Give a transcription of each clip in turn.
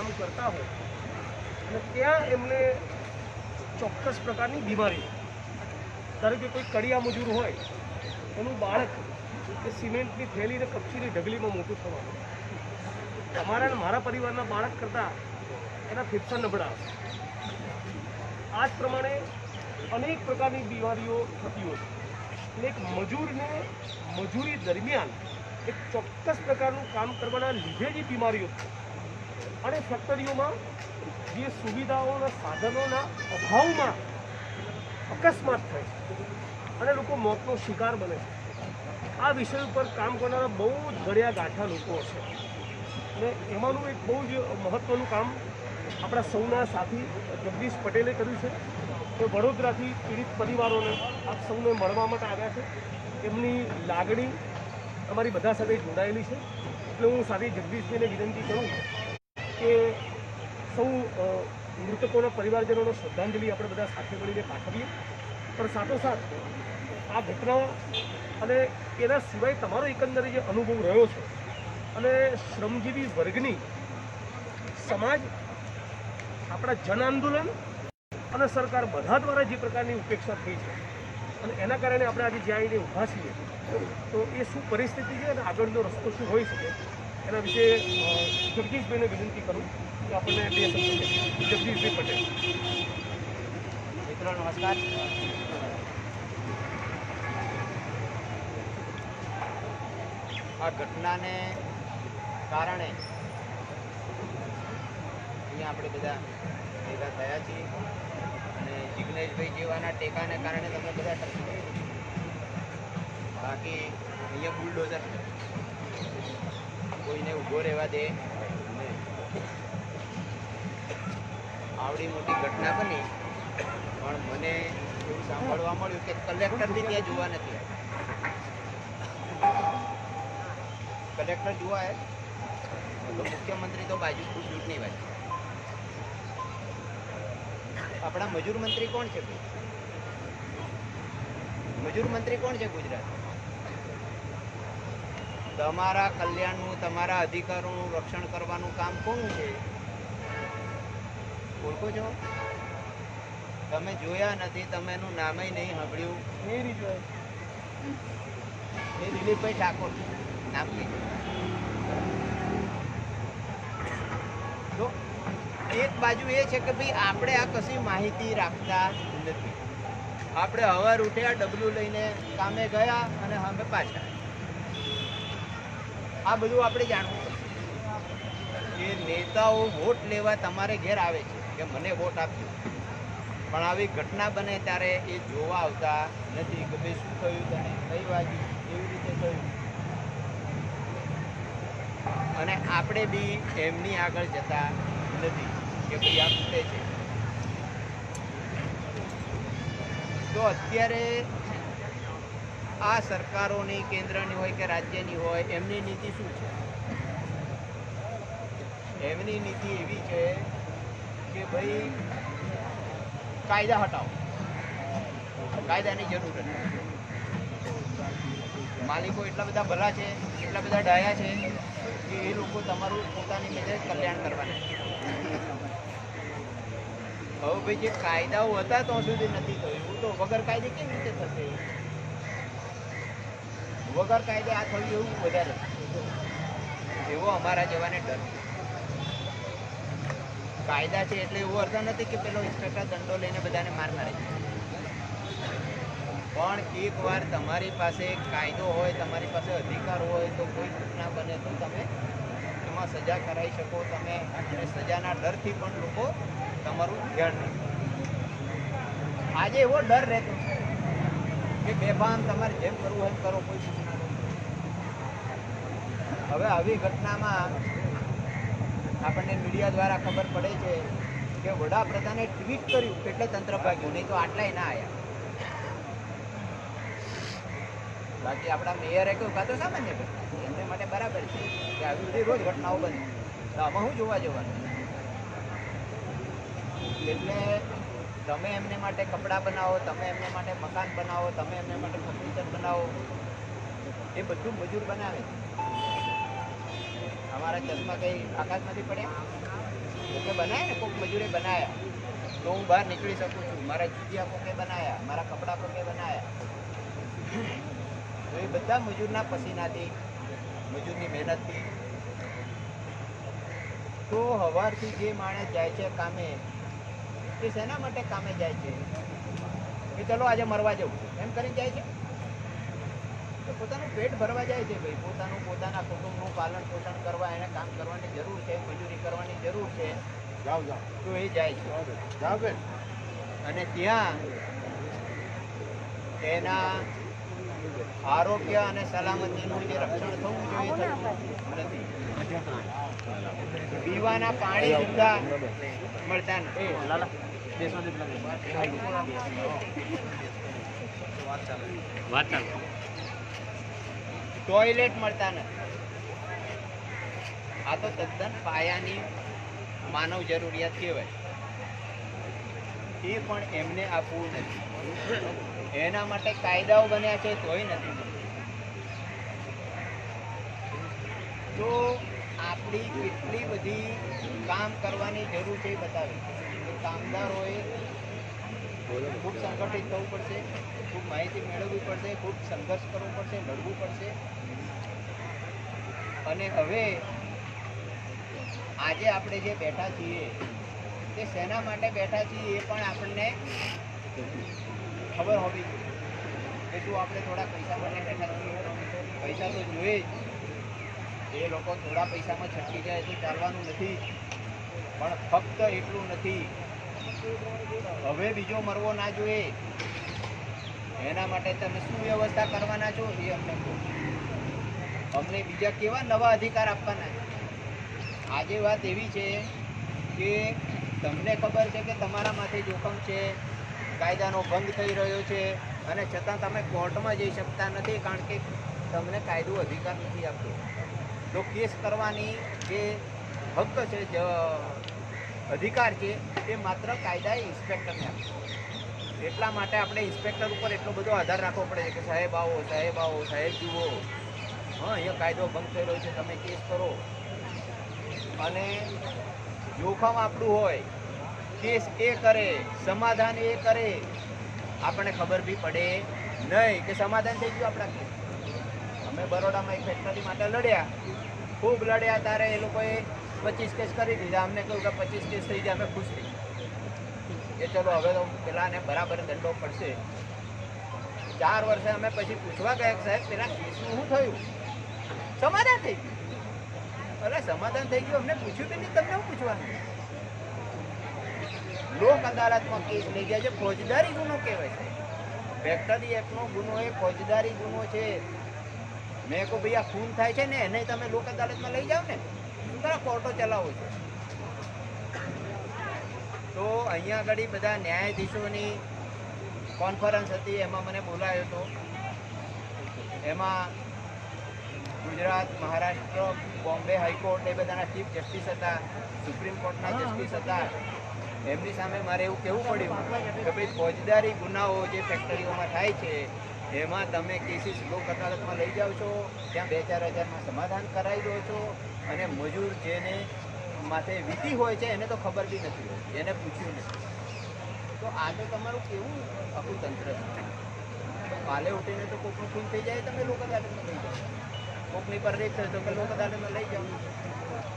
કામ કરતા હોય અને ત્યાં એમને ચોક્કસ પ્રકારની બીમારી, ધારો કે કોઈ કડિયા મજૂર હોય એનું બાળક એ સિમેન્ટની થેલીને કપચીની ઢગલીમાં મોટું થવાનું, તમારા અને મારા પરિવારના બાળક કરતાં એના ફેફસા નબળા. આ જ પ્રમાણે અનેક પ્રકારની બીમારીઓ થતી હોય એટલે એક મજૂરને મજૂરી દરમિયાન એક ચોક્કસ પ્રકારનું કામ કરવાના લીધે જે બીમારીઓ થાય અને ફેક્ટરીઓમાં જે સુવિધાઓના સાધનોના અભાવમાં અકસ્માત થાય અને લોકો મોતનો શિકાર બને છે. આ વિષય ઉપર કામ કરનારા બહુ જ ગળ્યા ગાંઠા લોકો હશે અને એમાંનું એક બહુ જ મહત્ત્વનું કામ આપણા સૌના સાથી જગદીશ પટેલે કર્યું છે. તો વડોદરાથી પીડિત પરિવારોને આપ સૌને મળવા માટે આવ્યા છે. એમની લાગણી અમારી બધા સાથે જોડાયેલી છે એટલે હું સાથી જગદીશજીને વિનંતી કરું કે સૌ મૃતકોના પરિવારજનોનો શ્રદ્ધાંજલિ આપણે બધા સાથે મળીને પાઠવીએ. પણ સાથોસાથ આ ઘટના અને એના સિવાય તમારો એકંદરે જે અનુભવ રહ્યો છે અને શ્રમજીવી વર્ગની સમાજ, આપણા જન આંદોલન અને સરકાર બધા દ્વારા જે પ્રકારની ઉપેક્ષા થઈ છે અને એના કારણે આપણે આજે જ્યાં આવીને ઊભા છીએ તો એ શું પરિસ્થિતિ છે અને આગળનો રસ્તો શું હોઈ શકે એના વિશે જગદીશભાઈને વિનંતી કરું કે આપણને બે શબ્દ. જગદીશભાઈ પટેલ. મિત્રો નમસ્કાર. આ ઘટનાને કારણે અહીંયા આપણે બધા ભેગા થયા છીએ અને જિગ્નેશભાઈ જેવાના ટેકાને કારણે તમે બધા ટકી. બાકી અહીંયા બુલડોઝર કોઈને ઊભો રહેવા દે નહીં. આવડી મોટી ઘટના બની પણ મને એવું સાંભળવા મળ્યું કે કલેક્ટર બી ત્યાં જોવા નથી. કલેક્ટર જોવા તો મુખ્યમંત્રી તો બાજુ ચૂંટણી બાજુ. આપણા મજૂર મંત્રી કોણ છે? મજૂર મંત્રી કોણ છે ગુજરાત? તમારા કલ્યાણનું, તમારા અધિકારોનું રક્ષણ કરવાનું કામ કોનું છે? ઓળખો છો? તમે જોયા નથી, તમે એનું નામે નહીં સાંભળ્યું. એ રીતે એ દિલીપભાઈ ઠાકોર નામ છે. તો એક બાજુ એ છે કે ભાઈ આપણે આ કશી માહિતી રાખતા નથી. આપણે હવાર ઉઠ્યા, ડબલું લઈને કામે ગયા અને અમે પાછા. આ બધું આપણે જાણવું પડશે. એ નેતાઓ વોટ લેવા તમારે ઘેર આવે છે કે મને વોટ આપજો, પણ આવી ઘટના બને ત્યારે એ જોવા આવતા નથી કે ભાઈ શું થયું, તને કઈ બાજુ કેવી રીતે થયું. અને આપણે બી એમની આગળ જતા નથી કે ભાઈ આ ખૂટે છે. તો અત્યારે આ સરકારોની, કેન્દ્રની હોય કે રાજ્યની હોય, એમની નીતિ શું છે? એમની નીતિ એવી છે કે ભાઈ કાયદા હટાવો, કાયદાની જરૂર નથી. માલિકો એટલા બધા ભલા છે, એટલા બધા ડાયા છે કે એ લોકો તમારું પોતાની રીતે કલ્યાણ કરવાના. હવે ભાઈ જે કાયદાઓ હતા તો સુધી નથી થયું, એવું તો વગર કાયદે કેવી રીતે થશે? વગર કાયદે આ થયું એવું વધારે એવો અમારા જવાને ડર. કાયદા છે એટલે એવો અર્થ નથી કે પેલો ઇન્સ્પેક્ટર દંડો લઈને બધાને માર મારે. પણ એકવાર તમારી પાસે કાયદો હોય, તમારી પાસે અધિકાર હોય તો કોઈ ઘટના બને તો તમે એમાં સજા કરાવી શકો. તમે અને સજાના ડરથી પણ લોકો તમારું ધ્યાન રાખે. આજે એવો ડર રહેતો છે કે બેફામ તમારે જેમ કરવું હોય એમ કરો, કોઈ સૂચના નથી. હવે આવી ઘટનામાં આપણને મીડિયા દ્વારા ખબર પડે છે કે વડાપ્રધાને ટ્વીટ કર્યું એટલે તંત્ર ભાગ્યું, નહીં તો આટલાય ના આવ્યા. બાકી આપણા મેયરે કહ્યું કાં તો સામાન્ય ઘટના, એમને માટે બરાબર છે કે આવી બધી રોજ ઘટનાઓ બને, તો આમાં શું જોવા જવાનું? એટલે તમે એમને માટે કપડાં બનાવો, તમે એમને માટે મકાન બનાવો, તમે એમને માટે ફર્નિચર બનાવો, એ બધું મજૂર બનાવે છે. અમારા ચશ્મા કંઈ આકાશમાંથી પડ્યા? કોકે બનાયા ને, કોક મજૂરે બનાયા તો હું બહાર નીકળી શકું છું. મારા જુતિયા કોકે બનાયા, મારા કપડાં કોકે બનાયા. તો એ બધા મજૂરના પસીનાથી, મજૂરની મહેનતથી. તો સવારથી જે માણસ જાય છે કામે, તે શેના માટે કામે જાય છે? કે ચલો આજે મરવા જવું એમ કરીને જાય છે? તો પોતાનું પેટ ભરવા જાય છે ભાઈ, પોતાના કુટુંબનું પાલન પોષણ કરવા એને કામ કરવાની જરૂર છે, મજૂરી કરવાની જરૂર છે. તો એ જાય છે. અને ત્યાં તેના આરોગ્ય અને સલામતીનું જે રક્ષણ થવું જોઈએ થતું નથી. પીવાના પાણી સુદ્ધા મળતા નથી. ટોયલેટ મળતા નથી. આ તો તદ્દન પાયાની માનવ જરૂરિયાત કહેવાય. એ પણ એમને આપવું નથી. એના માટે કાયદાઓ બન્યા છે તોય નથી મળતું. તો આપણી કેટલી બધી કામ કરવાની જરૂર છે એ બતાવી. કામદારોએ ખૂબ સંગઠિત થવું પડશે, ખૂબ માહિતી મેળવવી પડશે, ખૂબ સંઘર્ષ કરવો પડશે, લડવું પડશે. અને હવે આજે આપણે જે બેઠા છીએ તે શેના માટે બેઠા છીએ એ પણ આપણને ખબર હોવી જોઈએ કે શું આપણે થોડા પૈસા માટે બેઠા છીએ? પૈસા તો જોઈએ જ. એ લોકો થોડા પૈસામાં છટકી જાય તો ચાલવાનું નથી. પણ ફક્ત એટલું નથી, હવે બીજો મરવો ના જોઈએ. એના માટે તમે શું વ્યવસ્થા કરવાના છો એ અમને કહો. અમને બીજા કેવા નવા અધિકાર આપવાના છે? આજે વાત એવી છે કે તમને ખબર છે કે તમારા માથે જોખમ છે, કાયદાનો ભંગ થઈ રહ્યો છે, અને છતાં તમે કોર્ટમાં જઈ શકતા નથી કારણ કે તમને કાયદો અધિકાર નથી આપતો. તો કેસ કરવાની જે હક છે, અધિકાર છે, એ માત્ર કાયદાએ ઇન્સ્પેક્ટરને આપે. એટલા માટે આપણે ઇન્સ્પેક્ટર ઉપર એટલો બધો આધાર રાખવો પડે છે કે સાહેબ આવો, સાહેબ આવો, સાહેબ જુઓ, હા અહીંયા કાયદો ભંગ થઈ રહ્યો છે, તમે કેસ કરો. અને જોખમ આપણું હોય, કેસ એ કરે, સમાધાન એ કરે, આપણને ખબર બી પડે નહીં કે સમાધાન થઈ ગયું આપણા કેસ. અમે બરોડામાં એક ફેક્ટરી માટે લડ્યા, ખૂબ લડ્યા. ત્યારે એ લોકોએ 25 કેસ કરી દીધા. અમને કહ્યું કે 25 કેસ થઈ ગયા, અમે ખુશ થઈ કે ચલો હવે તો પેલાને બરાબર દંડો પડશે. 4 વર્ષે અમે પછી પૂછવા ગયા સાહેબ પેલા કેસનું શું થયું? સમાધાન થઈ ગયું. અરે સમાધાન થઈ ગયું, અમને પૂછ્યું કે નહીં, તમને શું પૂછવાનું? લોક અદાલતમાં કેસ લઈ જાય છે, ફોજદારી ગુનો કહેવાય છે. ફેક્ટરી એક્ટનો ગુનો એ ફોજદારી ગુનો છે. મેં કહું ભાઈ આ ખૂન થાય છે ને એને તમે લોક અદાલતમાં લઈ જાઓ ને, શું તારા કોર્ટો ચલાવો છો? તો અહીંયા આગળ બધા ન્યાયાધીશોની કોન્ફરન્સ હતી, એમાં મને બોલાયો હતો. એમાં ગુજરાત, મહારાષ્ટ્ર, બોમ્બે હાઈકોર્ટ એ બધાના ચીફ જસ્ટિસ હતા, સુપ્રીમ કોર્ટના જસ્ટિસ હતા. એમની સામે મારે એવું કહેવું પડ્યું કે ભાઈ ફોજદારી ગુનાઓ જે ફેક્ટરીઓમાં થાય છે એમાં તમે કેસીસ લોક અદાલતમાં લઈ જાઓ છો, ત્યાં 2-4 હજારમાં સમાધાન કરાવી દો છો, અને મજૂર જેને માથે વીતી હોય છે એને તો ખબર બી નથી હોતી, એને પૂછ્યું નથી. તો આ તો તમારું કેવું આખું તંત્ર છે? કાલે ઉઠીને તો કોકનું ખૂન થઈ જાય તમે લોક અદાલતમાં લઈ જાઓ, કોકની પર રેપ થયો તો કે લોક અદાલતમાં લઈ જાઓ.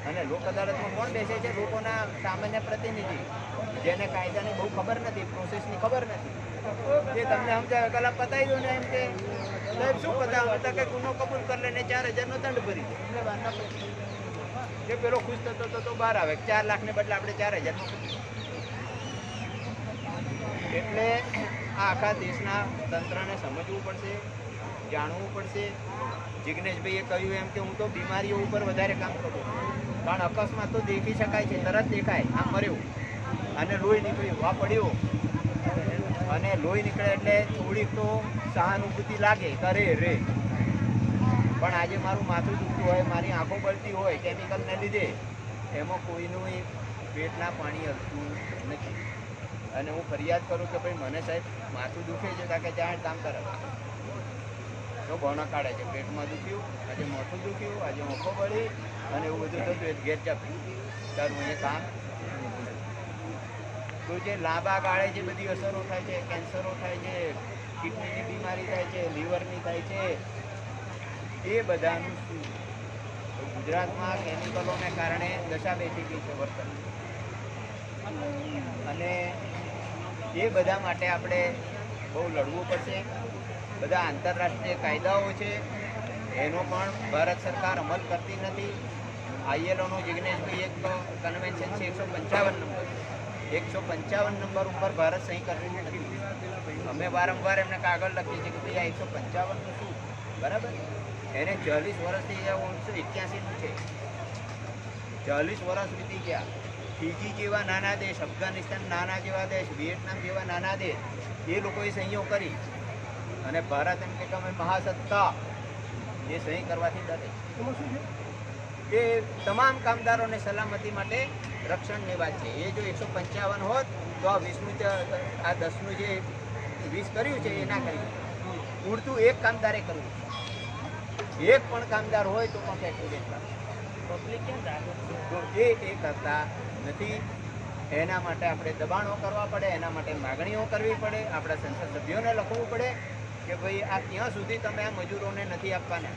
અને લોક અદાલતમાં કોણ બેસે છે? લોકોના સામાન્ય પ્રતિનિધિ, જેને કાયદાની બહુ ખબર નથી, પ્રોસેસની ખબર નથી. જે તમને સમજાવે કલાક પતાવી દો ને, એમ કે સાહેબ શું પતાવે હતા કે ગુનો કબૂલ કરી લે ને 4,000નો દંડ ભરી દે. એટલે વારના પૈસા જે પેલો ખુશ થતો તો બહાર આવે 4 લાખને બદલે આપણે 4,000માં. એટલે આ આખા દેશના તંત્રને સમજવું પડશે, જાણવું પડશે. જિગ્નેશભાઈએ કહ્યું એમ કે હું તો બીમારીઓ ઉપર વધારે કામ કરું છું, કારણ અકસ્માત તો દેખી શકાય છે, તરત દેખાય. આ મર્યો અને લોહી નીકળ્યું, આ પડ્યો, અને લોહી નીકળે એટલે થોડીક તો સહાનુભૂતિ લાગે, કરે રે. પણ આજે મારું માથું દુખતું હોય, મારી આંખો બળતી હોય કેમિકલને લીધે, એમાં કોઈનું પેટના પાણી હલતું નથી. અને હું ફરિયાદ કરું કે ભાઈ મને સાહેબ માથું દુખે છે, કારણ કે જાણ કામ કરે તો બહાના કાઢે છે, પેટમાં દુખ્યું, આજે માથું દુખ્યું, આજે આંખો બળી, અને એવું બધું થતું. ઘેર ચાપ તારું અહીંયા કામ તો જે લાંબા ગાળે જે બધી અસરો થાય છે, કેન્સરો થાય છે, કિડનીની બીમારી થાય છે, લીવરની થાય છે, એ બધાનું શું? તો ગુજરાતમાં કેમિકલોને કારણે દશા બેસી ગઈ છે વર્તન, અને એ બધા માટે આપણે બહુ લડવું પડશે. બધા આંતરરાષ્ટ્રીય કાયદાઓ છે એનો પણ ભારત સરકાર અમલ કરતી નથી. ILOનો જિગ્નેશભાઈ એક કન્વેન્શન છે 155 નંબર, 155 નંબર ઉપર ભારત સહી કરતી નથી. અમે વારંવાર એમને કાગળ લખીએ છીએ કે ભાઈ આ 155નું શું, બરાબર? એને 40 વર્ષથી 1981નું છે, 40 વર્ષ વીતી ગયા. ફિજી જેવા નાના દેશ, અફઘાનિસ્તાન નાના જેવા દેશ, વિયેટનામ જેવા નાના દેશ, એ લોકોએ સહીઓ કરી, અને ભારત એમ કે અમે મહાસત્તા, એ સહી કરવાથી ડરે. એમાં શું છે? એ તમામ કામદારોને સલામતી માટે રક્ષણની વાત છે. એ જો 155 હોત તો આ 10નું જે 20 કર્યું છે એ ના કર્યું. ઉડતું એક કામદારે કરવું, એક પણ કામદાર હોય તો પણ ફેક્ટરી પબ્લિક તો એ કરતા નથી. એના માટે આપણે દબાણો કરવા પડે, એના માટે માગણીઓ કરવી પડે, આપણા સંસદ સભ્યોને લખવું પડે કે ભાઈ આ ક્યાં સુધી તમે આ મજૂરોને નથી આપવાના.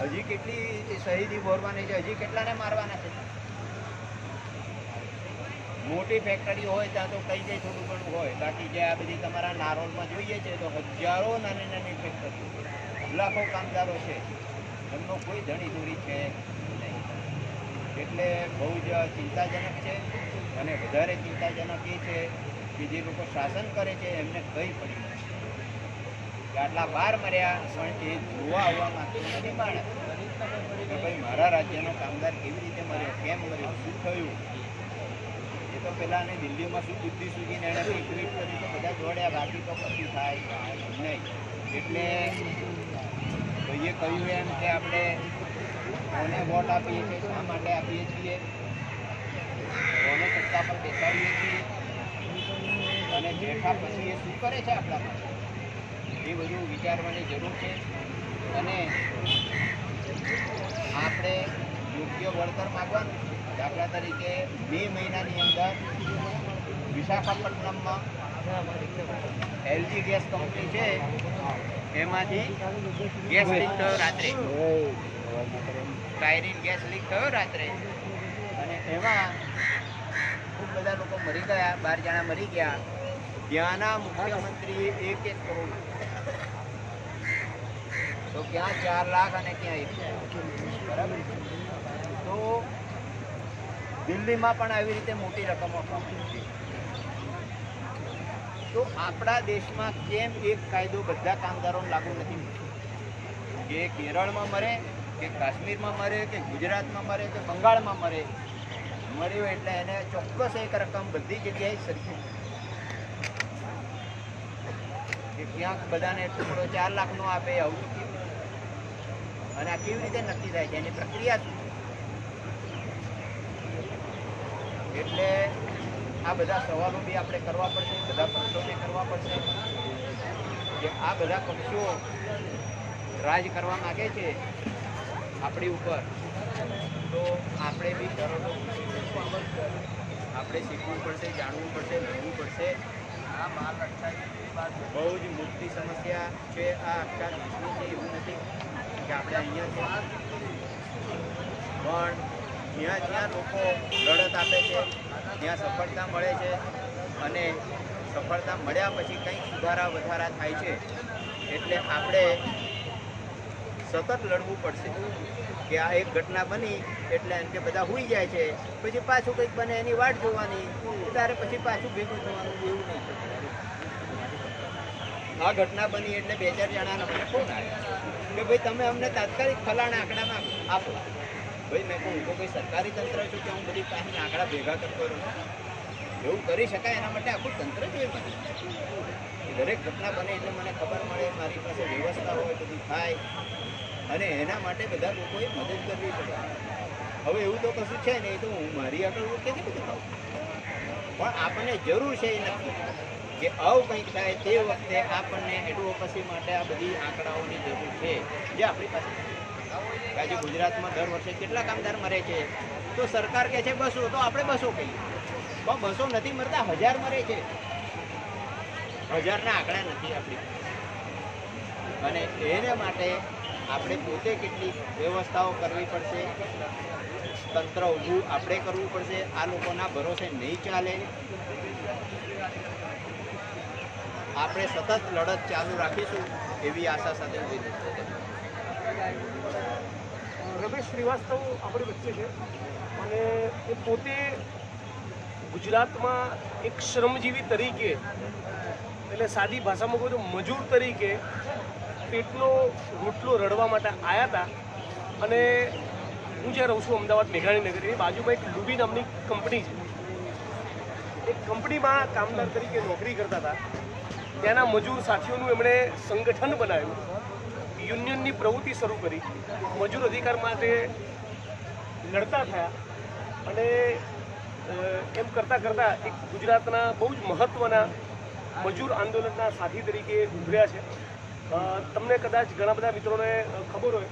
હજી કેટલી શહીદી બોરવાની છે, હજી કેટલાને મારવાના છે. મોટી ફેક્ટરી હોય ત્યાં તો કઈ જાય થોડું ઘણું હોય, બાકી જે આ બધી તમારા નારોલમાં જોઈએ છે તો હજારો નાની નાની ફેક્ટરીઓ, લાખો કામદારો છે, એમનો કોઈ ધણી દોરી છે નહીં. એટલે બહુ જ ચિંતાજનક છે. અને વધારે ચિંતાજનક એ છે કે જે લોકો શાસન કરે છે એમને કંઈ પડી નથી કે આટલા વાર મર્યા, પણ એ જોવા આવવા માંગતું નથી માણસ કે ભાઈ મારા રાજ્યનો કામદાર કેવી રીતે મર્યો, કેમ મર્યો, શું થયું. એ તો પેલા ને દિલ્હીમાં શું બુદ્ધિ સૂજીને એણે ટ્વીટ કર્યું તો બધા દોડ્યા, બાકી તો કશું થાય નહીં. એટલે ભાઈએ કહ્યું એમ કે આપણે કોને વોટ આપીએ છીએ, શા માટે આપીએ છીએ, કોને સત્તા પર બેસાડીએ છીએ, અને બેઠા પછી એ શું કરે છે આપણા માટે, એ બધું વિચારવાની જરૂર છે. અને આપણે યોગ્ય વળતર માગવાનું. દાખલા તરીકે મે મહિનાની અંદર વિશાખાપટ્ટનમમાં LG ગેસ કંપની છે, એમાંથી ગેસ લીક થયો રાત્રે, સ્ટાયરીન ગેસ લીક થયો રાત્રે, અને એમાં ખૂબ બધા લોકો મરી ગયા, 12 જણા મરી ગયા. ત્યાંના મુખ્યમંત્રીએ 1 કરોડ, તો ક્યાં 4 લાખ અને ક્યાં 1 લાખ, બરાબર. તો દિલ્હીમાં પણ આવી રીતે મોટી રકમો આપવામાં. તો આપણા દેશમાં કેમ એક કાયદો બધા કામદારોને લાગુ નથી? કે કેરળમાં મરે, કે કાશ્મીરમાં મરે, કે ગુજરાતમાં મરે, કે બંગાળમાં મરે, મળ્યો એટલે એને ચોક્કસ એક રકમ બધી જગ્યાએ સરખી, કે ક્યાંક બધાને ટુકડો 4 લાખનો આપે, આવું તો કેવી રીતે? અને આ કેવી રીતે નક્કી થાય છે, એની પ્રક્રિયા શું? એટલે આ બધા સવાલો બી આપણે કરવા પડશે, બધા પક્ષોને કરવા પડશે કે આ બધા પક્ષો રાજ કરવા માગે છે આપણી ઉપર, તો આપણે બી કરોડો આપણે શીખવું પડશે, જાણવું પડશે, ભણવું પડશે. બહુ જ મોટી સમસ્યા છે આ આખા દેશની છે. એવું નથી કે આપણે અહીંયા છે, પણ જ્યાં જ્યાં લોકો લડત આપે છે ત્યાં સફળતા મળે છે, અને સફળતા મળ્યા પછી કંઈક સુધારા વધારા થાય છે. એટલે આપણે સતત લડવું પડશે કે આ એક ઘટના બની એટલે એમ કે બધા હુઈ જાય છે, પછી પાછું કંઈક બને એની વાટ જોવાની, ત્યારે પછી પાછું ભેગું થવાનું, એવું નહીં. આ ઘટના બની એટલે 2-4 જણાના મને ફોન આવ્યો કે ભાઈ તમે અમને તાત્કાલિક ફલાણા આંકડામાં આપો. ભાઈ મેં કહું તો કોઈ સરકારી તંત્ર છું કે હું બધી પાછી આંકડા ભેગા કરતો રહું? એવું કરી શકાય? એના માટે આખું તંત્ર જોઈએ બને. દરેક ઘટના બને એટલે મને ખબર મળે, મારી પાસે વ્યવસ્થા હોય, બધું થાય, અને એના માટે બધા લોકોએ મદદ કરવી પડે. હવે એવું તો કશું છે નહીં, તો હું મારી આગળ કેવી રીતે કહું? પણ આપણને જરૂર છે એ નથી કે આવું કંઈક થાય તે વખતે આપણને એડવોકેસી માટે આ બધી આંકડાઓની જરૂર છે, જે આપણી પાસે. આજે ગુજરાતમાં દર વર્ષે કેટલા કામદાર મરે છે, તો સરકાર કહે છે 200, તો આપણે 200 કહીએ. પણ 200 નથી મરતા, 1000 મરે છે. 1000ના આંકડા નથી આપણી પાસે. અને એને માટે આપણે પોતે કેટલીક વ્યવસ્થાઓ કરવી પડશે. તંત્ર ઊભું આપણે કરવું પડશે. આ લોકોના ભરોસે નહીં ચાલે. આપણે સતત લડત ચાલુ રાખીશું એવી આશા સાથે હું વિનંતી કરું. રમેશ શ્રીવાસ્તવ આપણી વચ્ચે છે અને એ પોતે ગુજરાતમાં એક શ્રમજીવી તરીકે, એટલે સાદી ભાષામાં કહું તો મજૂર તરીકે પેટનો રોટલો રડવા માટે આવ્યા હતા. અને હું જ્યાં રહું છું અમદાવાદ મેઘાણી નગર, એ બાજુમાં એક લુબી નામની કંપની છે. એ કંપનીમાં કામદાર તરીકે નોકરી કરતા હતા. ત્યાંના મજૂર સાથીઓનું એમણે સંગઠન બનાવ્યું, યુનિયનની પ્રવૃત્તિ શરૂ કરી, મજૂર અધિકાર માટે લડતા થયા. અને એમ કરતાં કરતાં એક ગુજરાતના બહુ જ મહત્ત્વના મજૂર આંદોલનના સાથી તરીકે ઉભર્યા છે. તમને કદાચ ઘણા બધા મિત્રોને ખબર હોય,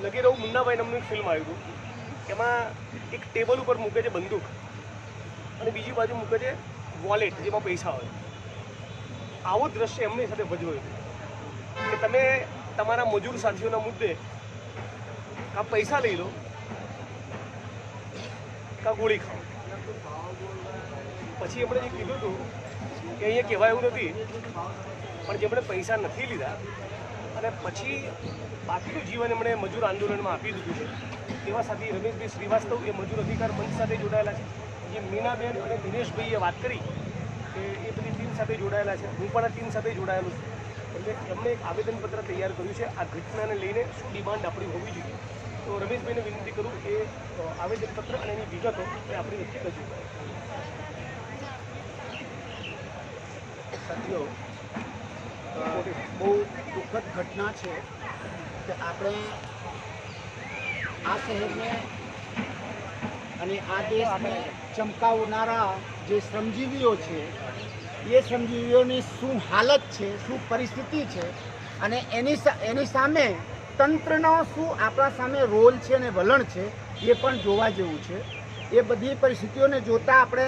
લગી રહું મુન્નાભાઈ નામનું એક ફિલ્મ આવ્યું હતું. એમાં એક ટેબલ ઉપર મૂકે છે બંદૂક અને બીજી બાજુ મૂકે છે વોલેટ, જેમાં પૈસા હોય. આવું દ્રશ્ય એમની સાથે ભજવાયું કે તમે તમારા મજૂર સાથીઓના મુદ્દે કાં પૈસા લઈ લો કાં ગોળી ખાઓ. પછી એમણે જે કીધું હતું કે અહીંયા કહેવાય એવું નથી, પણ જેમણે પૈસા નથી લીધા અને પછી બાકીનું જીવન એમણે મજૂર આંદોલનમાં આપી દીધું છે, એવા સાથી રમેશભાઈ શ્રીવાસ્તવ એ મજૂર અધિકાર મંચ સાથે જોડાયેલા છે. જે મીનાબેન અને દિનેશભાઈએ વાત કરી કે એ બધી ટીમ સાથે જોડાયેલા છે. હું પણ આ ટીમ સાથે જોડાયેલો છું. એટલે એમણે એક આવેદનપત્ર તૈયાર કર્યું છે આ ઘટનાને લઈને શું ડિમાન્ડ આપણી હોવી જોઈએ. તો રમેશભાઈને વિનંતી કરું એ આવેદનપત્ર અને એની વિગતો એ આપણી વચ્ચે રજૂ કરે. સાથીઓ, બહુ દુઃખદ ઘટના છે કે આપણે આ શહેરને અને આ દેશને ચમકાવનારા જે શ્રમજીવીઓ છે એ શ્રમજીવીઓની શું હાલત છે, શું પરિસ્થિતિ છે અને એની સામે તંત્રનો શું આપણા સામે રોલ છે અને વલણ છે એ પણ જોવા જેવું છે. એ બધી પરિસ્થિતિઓને જોતાં આપણે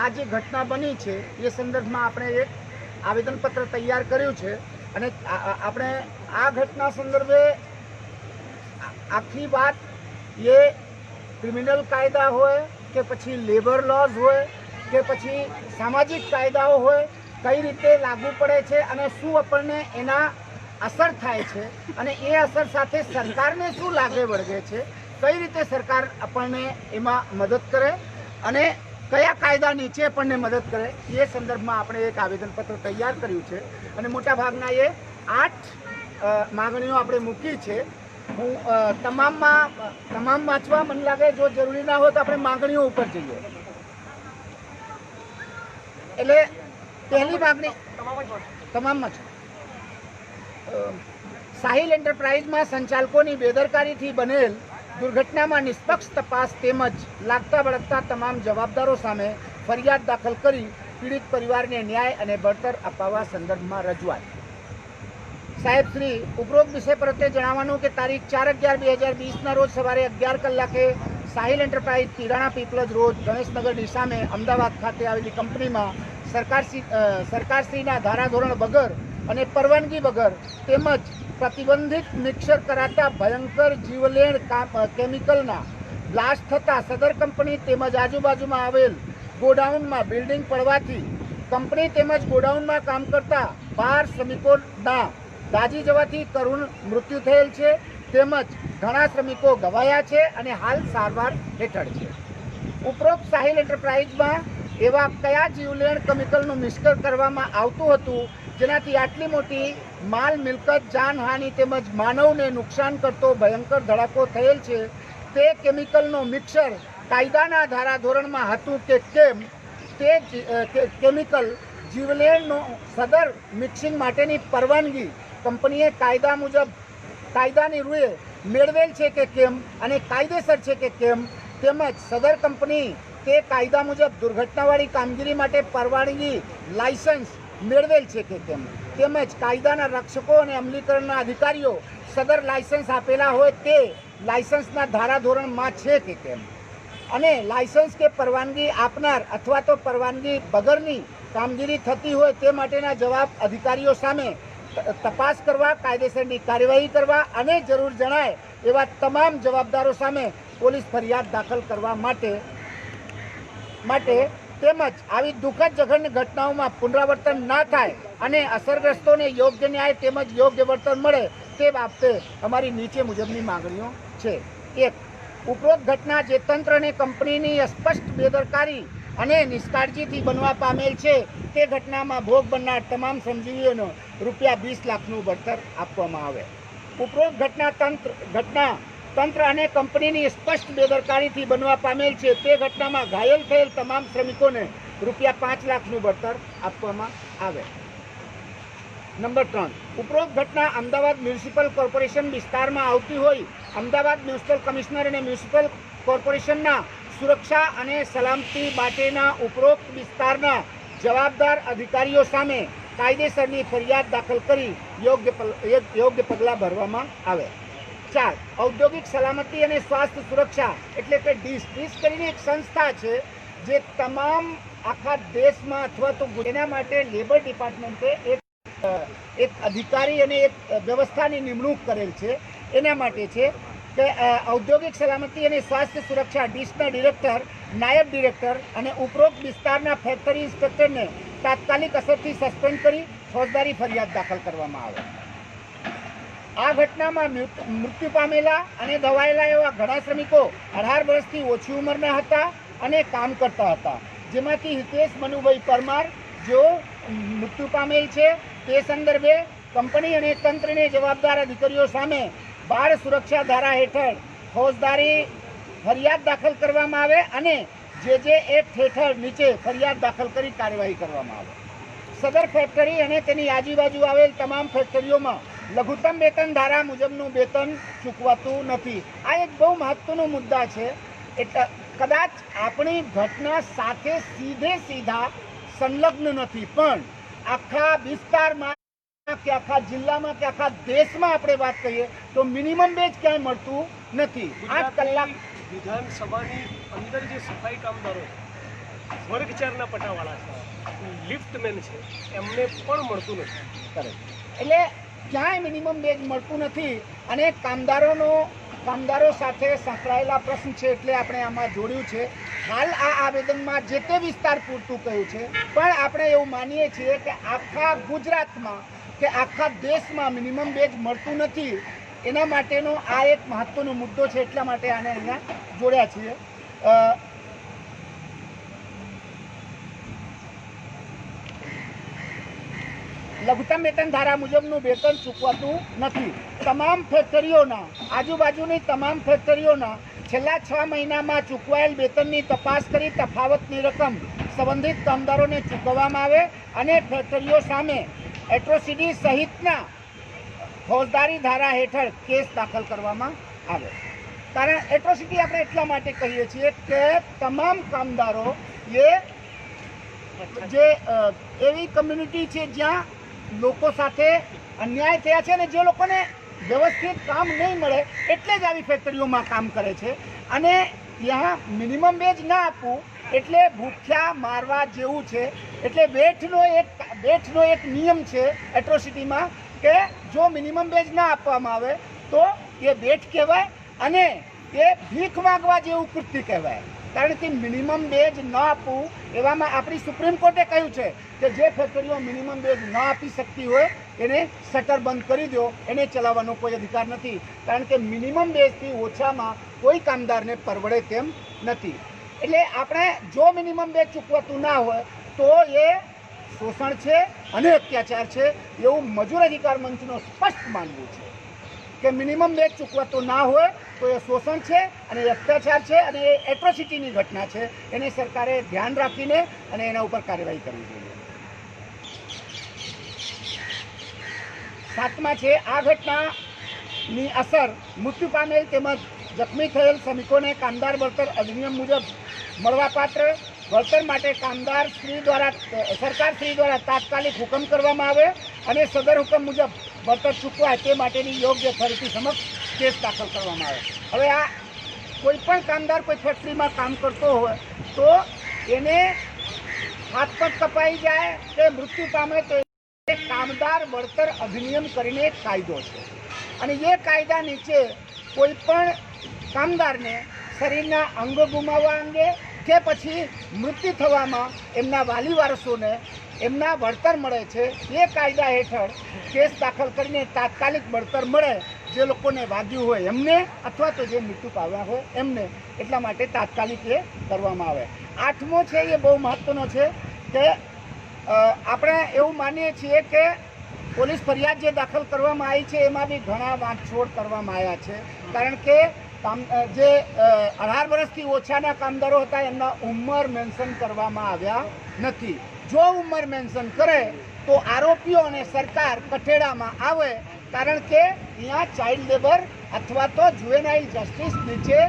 આ જે ઘટના બની છે એ સંદર્ભમાં આપણે એક આવેદનપત્ર તૈયાર કર્યું છે. અને આપણે આ ઘટના સંદર્ભે આખી વાત એ ક્રિમિનલ કાયદા હોય કે પછી લેબર લોઝ હોય કે પછી સામાજિક કાયદાઓ હોય, કઈ રીતે લાગુ પડે છે અને શું આપણને એના અસર થાય છે અને એ અસર સાથે સરકારને શું લાગે વળગે છે, કઈ રીતે સરકાર આપણને એમાં મદદ કરે અને કયા કાયદા નીચે આપણને મદદ કરે, એ સંદર્ભમાં આપણે એક આવેદનપત્ર તૈયાર કર્યું છે. અને મોટાભાગના એ 8 માગણીઓ આપણે મૂકી છે. હું તમામ વાંચવા મને લાગે જો જરૂરી ના હોય તો આપણે માગણીઓ ઉપર જઈએ. એટલે પહેલી માગણી તમામમાં છે. સાહિલ એન્ટરપ્રાઇઝમાં સંચાલકોની બેદરકારીથી બનેલ દુર્ઘટનામાં નિષ્પક્ષ તપાસ તેમજ લાગતા વળગતા તમામ જવાબદારો સામે ફરિયાદ દાખલ કરી પીડિત પરિવારને ન્યાય અને વળતર અપાવવા સંદર્ભમાં રજૂઆત. સાહેબ શ્રી, ઉપરોક્ત વિષય પ્રત્યે જણાવવાનું કે તારીખ 4/11/2020ના રોજ સવારે 11 કલાકે સાહિલ એન્ટરપ્રાઇઝ કિરાણા પીપલજ રોડ ગણેશનગરની સામે અમદાવાદ ખાતે આવેલી કંપનીમાં સરકારશ્રીના ધારાધોરણ વગર અને પરવાનગી વગર તેમજ પ્રતિબંધિત મિક્સર કરાતા ભયંકર જીવલેણ કેમિકલના બ્લાસ્ટ થતાં સદર કંપની તેમજ આજુબાજુમાં આવેલ ગોડાઉનમાં બિલ્ડિંગ પડવાથી કંપની તેમજ ગોડાઉનમાં કામ કરતા 12 શ્રમિકોના દાઝી જવાથી કરુણ મૃત્યુ થયેલ છે તેમજ ઘણા શ્રમિકો ઘવાયા છે અને હાલ સારવાર હેઠળ છે. ઉપરોક્ત સાહિલ એન્ટરપ્રાઇઝમાં એવા કયા જીવલેણ કેમિકલનું મિશ્ર કરવામાં આવતું હતું જેનાથી આટલી મોટી માલ મિલકત જાનહાનિ તેમજ માનવને નુકસાન કરતો ભયંકર ધડાકો થયેલ છે, તે કેમિકલનો મિક્સર કાયદાના ધારાધોરણમાં હતું કે કેમ, તે કેમિકલ જીવલેણનો સદર મિક્સિંગ માટેની પરવાનગી કંપનીએ કાયદા મુજબ કાયદાની રૂએ મેળવેલ છે કે કેમ અને કાયદેસર છે કે કેમ, તેમજ સદર કંપની તે કાયદા મુજબ દુર્ઘટનાવાળી કામગીરી માટે પરવાનગી લાયસન્સ મેળવેલ છે કે કેમ, તેમજ કાયદાના રક્ષકો અને અમલીકરણના અધિકારીઓ સદર લાયસન્સ આપેલા હોય તે લાયસન્સના ધારાધોરણમાં છે કે કેમ, અને લાયસન્સ કે પરવાનગી આપનાર અથવા તો પરવાનગી વગરની કામગીરી થતી હોય તે માટેના જવાબ અધિકારીઓ સામે તપાસ કરવા, કાયદેસરની કાર્યવાહી કરવા અને જરૂર જણાય એવા તમામ જવાબદારો સામે પોલીસ ફરિયાદ દાખલ કરવા માટે તેમજ આવી દુઃખદ જઘન્ય ઘટનાઓમાં પુનરાવર્તન ના થાય અને અસરગ્રસ્તોને યોગ્ય ન્યાય તેમજ યોગ્ય વળતર મળે તે બાબતે અમારી નીચે મુજબની માંગણીઓ છે. 1. ઉપરોક્ત ઘટના જે તંત્ર અને કંપનીની સ્પષ્ટ બેદરકારી અને નિષ્કાળજીથી બનવા પામેલ છે તે ઘટનામાં ભોગ બનનાર તમામ શ્રમજીવીઓનો ₹20 લાખનું વળતર આપવામાં આવે. ઉપરોક્ત ઘટના તંત્ર અને કંપનીની સ્પષ્ટ બેદરકારીથી બનવા પામેલ છે તે ઘટનામાં ઘાયલ થયેલ તમામ શ્રમિકોને ₹5 લાખનું વળતર આપવામાં આવે. નંબર 3. ઉપરોક્ત ઘટના અમદાવાદ મ્યુનિસિપલ કોર્પોરેશન વિસ્તારમાં આવતી હોય અમદાવાદ મ્યુનિસિપલ કમિશનર અને મ્યુનિસિપલ કોર્પોરેશનના સુરક્ષા અને સલામતી માટેના ઉપરોક્ત વિસ્તારના જવાબદાર અધિકારીઓ સામે કાયદેસરની ફરિયાદ દાખલ કરી યોગ્ય પગલાં ભરવામાં આવે. 4. ઔદ્યોગિક સલામતી અને સ્વાસ્થ્ય સુરક્ષા એટલે કે ડીસ કરીને એક સંસ્થા છે જે તમામ આખા દેશમાં અથવા તો એના માટે લેબર ડિપાર્ટમેન્ટે એક અધિકારી અને એક વ્યવસ્થાની નિમણૂક કરેલ છે. એના માટે છે કે ઔદ્યોગિક સલામતી અને સ્વાસ્થ્ય સુરક્ષા ડીસના ડિરેક્ટર, નાયબ ડિરેક્ટર અને ઉપરોક્ત વિસ્તારના ફેક્ટરી ઇન્સ્પેક્ટરને તાત્કાલિક અસરથી સસ્પેન્ડ કરી ફોજદારી ફરિયાદ દાખલ કરવામાં આવે. આ ઘટનામાં મૃત્યુ પામેલા અને દવાયેલા એવા ઘણા શ્રમિકો 18 વર્ષથી ઓછી ઉંમરના હતા અને કામ કરતા હતા, જેમાંથી હિતેશ મનુભાઈ પરમાર જેઓ મૃત્યુ પામેલ છે. તે સંદર્ભે કંપની અને તંત્રને જવાબદાર અધિકારીઓ સામે બાળ સુરક્ષા ધારા હેઠળ ફોજદારી ફરિયાદ દાખલ કરવામાં આવે અને જે એક્ટ હેઠળ નીચે ફરિયાદ દાખલ કરી કાર્યવાહી કરવામાં આવે. સદર ફેક્ટરી અને તેની આજુબાજુ આવેલ તમામ ફેક્ટરીઓમાં લઘુત્તમ વેતન ધારા મુજબનું વેતન ચૂકવાતું નથી. આ એક બહુ મહત્વનો મુદ્દા છે. એટલે કદાચ આપણી ઘટના સાથે સીધા સંલગ્ન નથી, પણ આખા વિસ્તારમાં કે આખા જિલ્લામાં કે આખા દેશમાં આપણે વાત કરીએ તો મિનિમમ વેજ ક્યાંય મળતું નથી. 8 કલાક વિધાનસભાની અંદર જે સફાઈ કામદારો વર્ગ 4ના પટાવાળા છે, લિફ્ટમેન છે, એમને પણ મળતું નથી. એટલે ક્યાંય મિનિમમ વેજ મળતું નથી અને કામદારો સાથે સંકળાયેલા પ્રશ્ન છે એટલે આપણે આમાં જોડ્યું છે. હાલ આ આવેદનમાં જે તે વિસ્તાર પૂરતું કહ્યું છે, પણ આપણે એવું માનીએ છીએ કે આખા ગુજરાતમાં કે આખા દેશમાં મિનિમમ વેજ મળતું નથી. એના માટેનો આ એક મહત્વનો મુદ્દો છે, એટલા માટે આને અહીંયા જોડ્યા છીએ. લઘુત્તમ વેતન ધારા મુજબનું વેતન ચૂકવાતું નથી. તમામ ફેક્ટરીઓના આજુબાજુની તમામ ફેક્ટરીઓના છેલ્લા 6 મહિનામાં ચૂકવાયેલ વેતનની તપાસ કરી તફાવતની રકમ સંબંધિત કામદારોને ચૂકવવામાં આવે અને ફેક્ટરીઓ સામે એટ્રોસિટી સહિતના ફોજદારી ધારા હેઠળ કેસ દાખલ કરવામાં આવે. કારણ એટ્રોસિટી આપણે એટલા માટે કહીએ છીએ કે તમામ કામદારો જે એવી કમ્યુનિટી છે જ્યાં લોકો સાથે અન્યાય થયા છે અને જે લોકોને વ્યવસ્થિત કામ નહીં મળે એટલે જ આવી ફેક્ટરીઓમાં કામ કરે છે. અને ત્યાં મિનિમમ વેજ ના આપવું એટલે ભૂખ્યા મારવા જેવું છે. એટલે વેઠનો એક નિયમ છે એટ્રોસિટીમાં કે જો મિનિમમ વેજ ના આપવામાં આવે તો એ વેઠ કહેવાય અને એ ભીખ માગવા જેવું કૃત્ય કહેવાય. કારણ કે મિનિમમ વેજ ન આપવું એવામાં આપણી સુપ્રીમ કોર્ટે કહ્યું છે કે જે ફેક્ટરીઓ મિનિમમ વેજ ન આપી શકતી હોય એને શટર બંધ કરી દો, એને ચલાવવાનો કોઈ અધિકાર નથી. કારણ કે મિનિમમ વેજથી ઓછામાં કોઈ કામદારને પરવડે તેમ નથી. એટલે આપણે જો મિનિમમ વેજ ચૂકવાતું ના હોય તો એ શોષણ છે અને અત્યાચાર છે એવું મજૂર અધિકાર મંચનો સ્પષ્ટ માનવું છે કે મિનિમમ વેજ ચૂકવાતું ના હોય તો એ શોષણ છે અને એ અત્યાચાર છે અને એ એટ્રોસિટીની ઘટના છે. એને સરકારે ધ્યાન રાખીને અને એના ઉપર કાર્યવાહી કરવી જોઈએ. 7મા છે આ ઘટનાની અસર મૃત્યુ પામેલ તેમજ જખમી થયેલ શ્રમિકોને કામદાર વળતર અધિનિયમ મુજબ મળવાપાત્ર વળતર માટે સરકારશ્રી દ્વારા તાત્કાલિક હુકમ કરવામાં આવે અને સદર હુકમ મુજબ વળતર ચૂકવાય તે માટેની યોગ્ય ઓથોરિટી સમક્ષ કેસ દાખલ કરવામાં આવે. હવે આ કોઈ પણ કામદાર કોઈ ફેક્ટરીમાં કામ કરતો હોય તો એને હાથ પગ કપાઈ જાય કે મૃત્યુ પામે તો એ કામદાર વળતર અધિનિયમ કરીને એક કાયદો છે અને એ કાયદા નીચે કોઈ પણ કામદારને શરીરના અંગો ગુમાવવા અંગે કે પછી મૃત્યુ થવામાં એમના વાલી વારસોને એમના વળતર મળે છે એ કાયદા હેઠળ કેસ દાખલ કરીને તાત્કાલિક વળતર મળે જે લોકોને વાગ્યું હોય એમને અથવા તો જે મૃત્યુ પામ્યા હોય એમને, એટલા માટે તાત્કાલિક એ કરવામાં આવે. 8મો છે એ બહુ મહત્ત્વનો છે કે આપણે એવું માનીએ છીએ કે પોલીસ ફરિયાદ જે દાખલ કરવામાં આવી છે એમાં બી ઘણા વાંચછોડ કરવામાં આવ્યા છે, કારણ કે જે 18 વર્ષથી ઓછાના કામદારો હતા એમના ઉંમર મેન્શન કરવામાં આવ્યા નથી. જો ઉંમર મેન્શન કરે તો આરોપીઓ અને સરકાર કઠેડામાં આવે, કારણ કે અહીંયા ચાઇલ્ડ લેબર અથવા તો જુવેનાઇલ જસ્ટિસ નીચે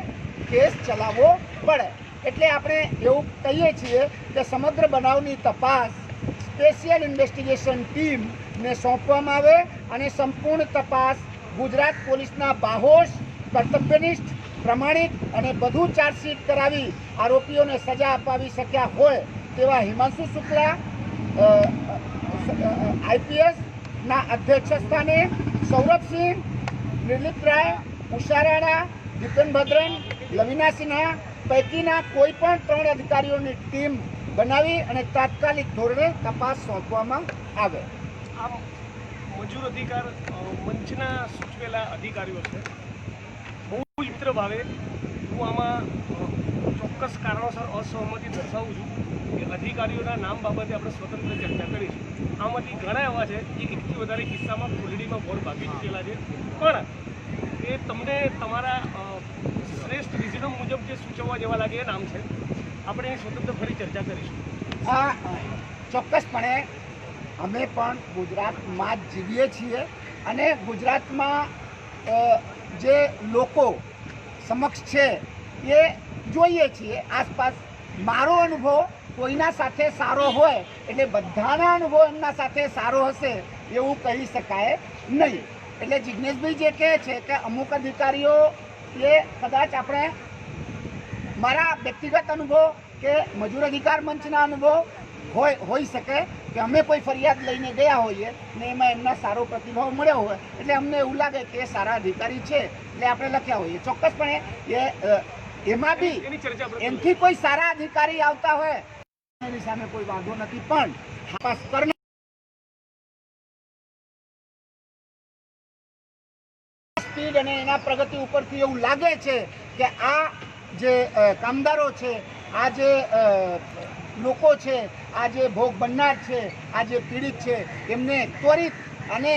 કેસ ચલાવવો પડે. એટલે આપણે એવું કહીએ છીએ કે સમગ્ર બનાવની તપાસ સ્પેશિયલ ઇન્વેસ્ટિગેશન ટીમને સોંપવામાં આવે અને સંપૂર્ણ તપાસ ગુજરાત પોલીસના બાહોશ, કર્તવ્યનિષ્ઠ, પ્રમાણિક અને બધું ચાર્જશીટ કરાવી આરોપીઓને સજા અપાવી શક્યા હોય તેવા હિમાંશુ શુક્લા IPSના અધ્યક્ષ સ્થાને, સૌરભસિંહ, નિર્લિપ્ત રાય, ઉષા રાણા, દીપેન ભદ્રન, લવિના સિન્હા પૈકીના કોઈ પણ 3 અધિકારીઓની ટીમ બનાવી અને તાત્કાલિક ધોરણે તપાસ સોંપવામાં આવે. આમ મજૂર અધિકાર મંચના સૂચવેલા અધિકારીઓ છે. બહુ મિત્ર ભાવે હું આમાં ચોક્કસ કારણોસર અસહમતિ દર્શાવું છું કે અધિકારીઓના નામ બાબતે આપણે સ્વતંત્ર ચર્ચા કરીશું. આમાંથી ઘણા એવા છે જે એકથી વધારે કિસ્સામાં ખોલડીમાં બોર ભાગી ચૂકેલા છે, પણ એ તમને તમારા શ્રેષ્ઠ રિઝનમ મુજબ જે સૂચવવા જેવા લાગે એ નામ છે. આપણે એની સ્વતંત્ર ફરી ચર્ચા કરીશું. ચોક્કસપણે અમે પણ ગુજરાતમાં જ જીવીએ છીએ અને ગુજરાતમાં જે લોકો સમક્ષ છે એ જોઈએ છીએ આસપાસ. મારો અનુભવ કોઈના સાથે સારો હોય એટલે બધાના અનુભવ એમના સાથે સારો હશે એવું કહી શકાય નહીં. એટલે જિજ્ઞેશભાઈ જે કહે છે કે અમુક અધિકારીઓ એ કદાચ આપણે મારા વ્યક્તિગત અનુભવ કે મજૂર અધિકાર મંચના અનુભવ હોઈ શકે કે અમે કોઈ ફરિયાદ લઈને ગયા હોઈએ ને એમાં એમના સારો પ્રતિભાવ મળ્યો હોય એટલે અમને એવું લાગે કે એ સારા અધિકારી છે એટલે આપણે લખ્યા હોઈએ. ચોક્કસપણે એમાં બી એમથી કોઈ સારા અધિકારી આવતા હોય એની સામે કોઈ વાંધો નથી, પણ તપાસ કરનાર સ્પીડ અને એના પ્રગતિ ઉપરથી એવું લાગે છે કે આ જે કામદારો છે, આ જે લોકો છે, આ જે ભોગ બનનાર છે, આ જે પીડિત છે એમને ત્વરિત અને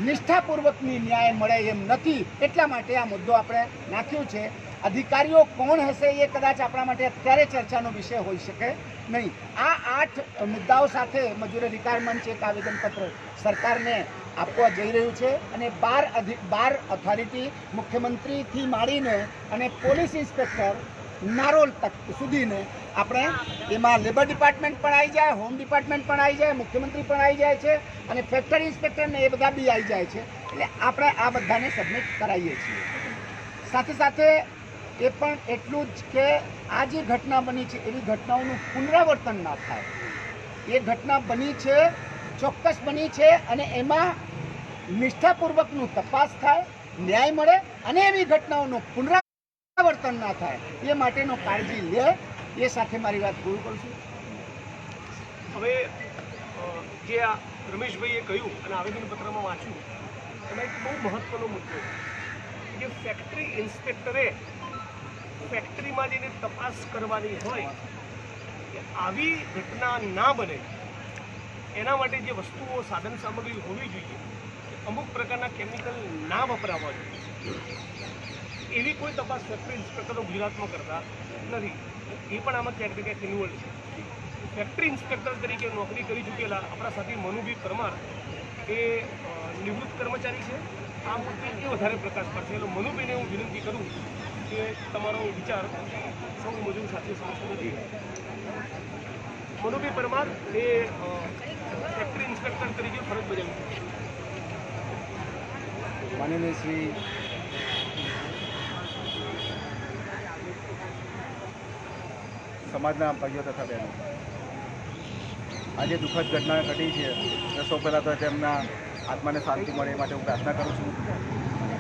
નિષ્ઠાપૂર્વકની ન્યાય મળે એમ નથી. એટલા માટે આ મુદ્દો આપણે નાખ્યો છે. અધિકારીઓ કોણ હશે એ કદાચ આપણા માટે અત્યારે ચર્ચાનો વિષય હોઈ શકે નહીં. આ 8 મુદ્દાઓ સાથે મજૂર અધિકાર મંચ એક આવેદનપત્ર સરકારને આપવા જઈ રહ્યું છે અને 12 ઓથોરિટી મુખ્યમંત્રીથી માંડીને અને પોલીસ ઇન્સ્પેક્ટર નારોલ તક સુધીને આપણે એમાં લેબર ડિપાર્ટમેન્ટ પણ આવી જાય, હોમ ડિપાર્ટમેન્ટ પણ આવી જાય, મુખ્યમંત્રી પણ આવી જાય છે અને ફેક્ટરી ઇન્સ્પેક્ટરને એ બધા બી આવી જાય છે. એટલે આપણે આ બધાને સબમિટ કરાવીએ છીએ. સાથે સાથે એ પણ એટલું જ કે આ જે ઘટના બની છે એવી ઘટનાઓનું પુનરાવર્તન ના થાય. એ ઘટના બની છે, ચોક્કસ બની છે અને એમાં નિષ્ઠાપૂર્વકનું તપાસ થાય, ન્યાય મળે અને એવી ઘટનાઓનું પુનરાવર્તન ના થાય એ માટેનો કાળજી લે. એ સાથે મારી વાત પૂરું કરું છું. હવે જે આ રમેશભાઈએ કહ્યું અને આવેદનપત્રમાં વાંચ્યું એમાં એક બહુ મહત્વનો મુદ્દો કે ફેક્ટરી ઇન્સ્પેક્ટરે ફેક્ટરીમાં જઈને તપાસ કરવાની હોય કે આવી ઘટના ના બને એના માટે જે વસ્તુઓ સાધન સામગ્રી હોવી જોઈએ, અમુક પ્રકારના કેમિકલ ના વપરાવા જોઈએ, એવી કોઈ તપાસ ફેક્ટરી ઇન્સ્પેક્ટરો ગુજરાતમાં કરતા નથી. એ પણ આમાં ક્યાંક ને ક્યાંક ઇન્વોલ્વ છે. ફેક્ટરી ઇન્સ્પેક્ટર તરીકે નોકરી કરી ચૂકેલા આપણા સાથી મનુભાઈ પરમાર એ નિવૃત્ત કર્મચારી છે. આ મુદ્દે એ વધારે પ્રકાશ પાડશે. એટલે મનુભાઈને હું વિનંતી કરું કે તમારો વિચાર સૌ મજૂર સાથે સમજતો નથી. મનુભાઈ પરમાર એ ફેક્ટરી ઇન્સ્પેક્ટર તરીકે ફરજ બજાવી છે. માનનીય શ્રી સમાજના ભાઈઓ તથા બહેનો, આજે દુઃખદ ઘટના ઘટી છે તો સૌ પહેલાં તો તેમના આત્માને શાંતિ મળે એ માટે હું પ્રાર્થના કરું છું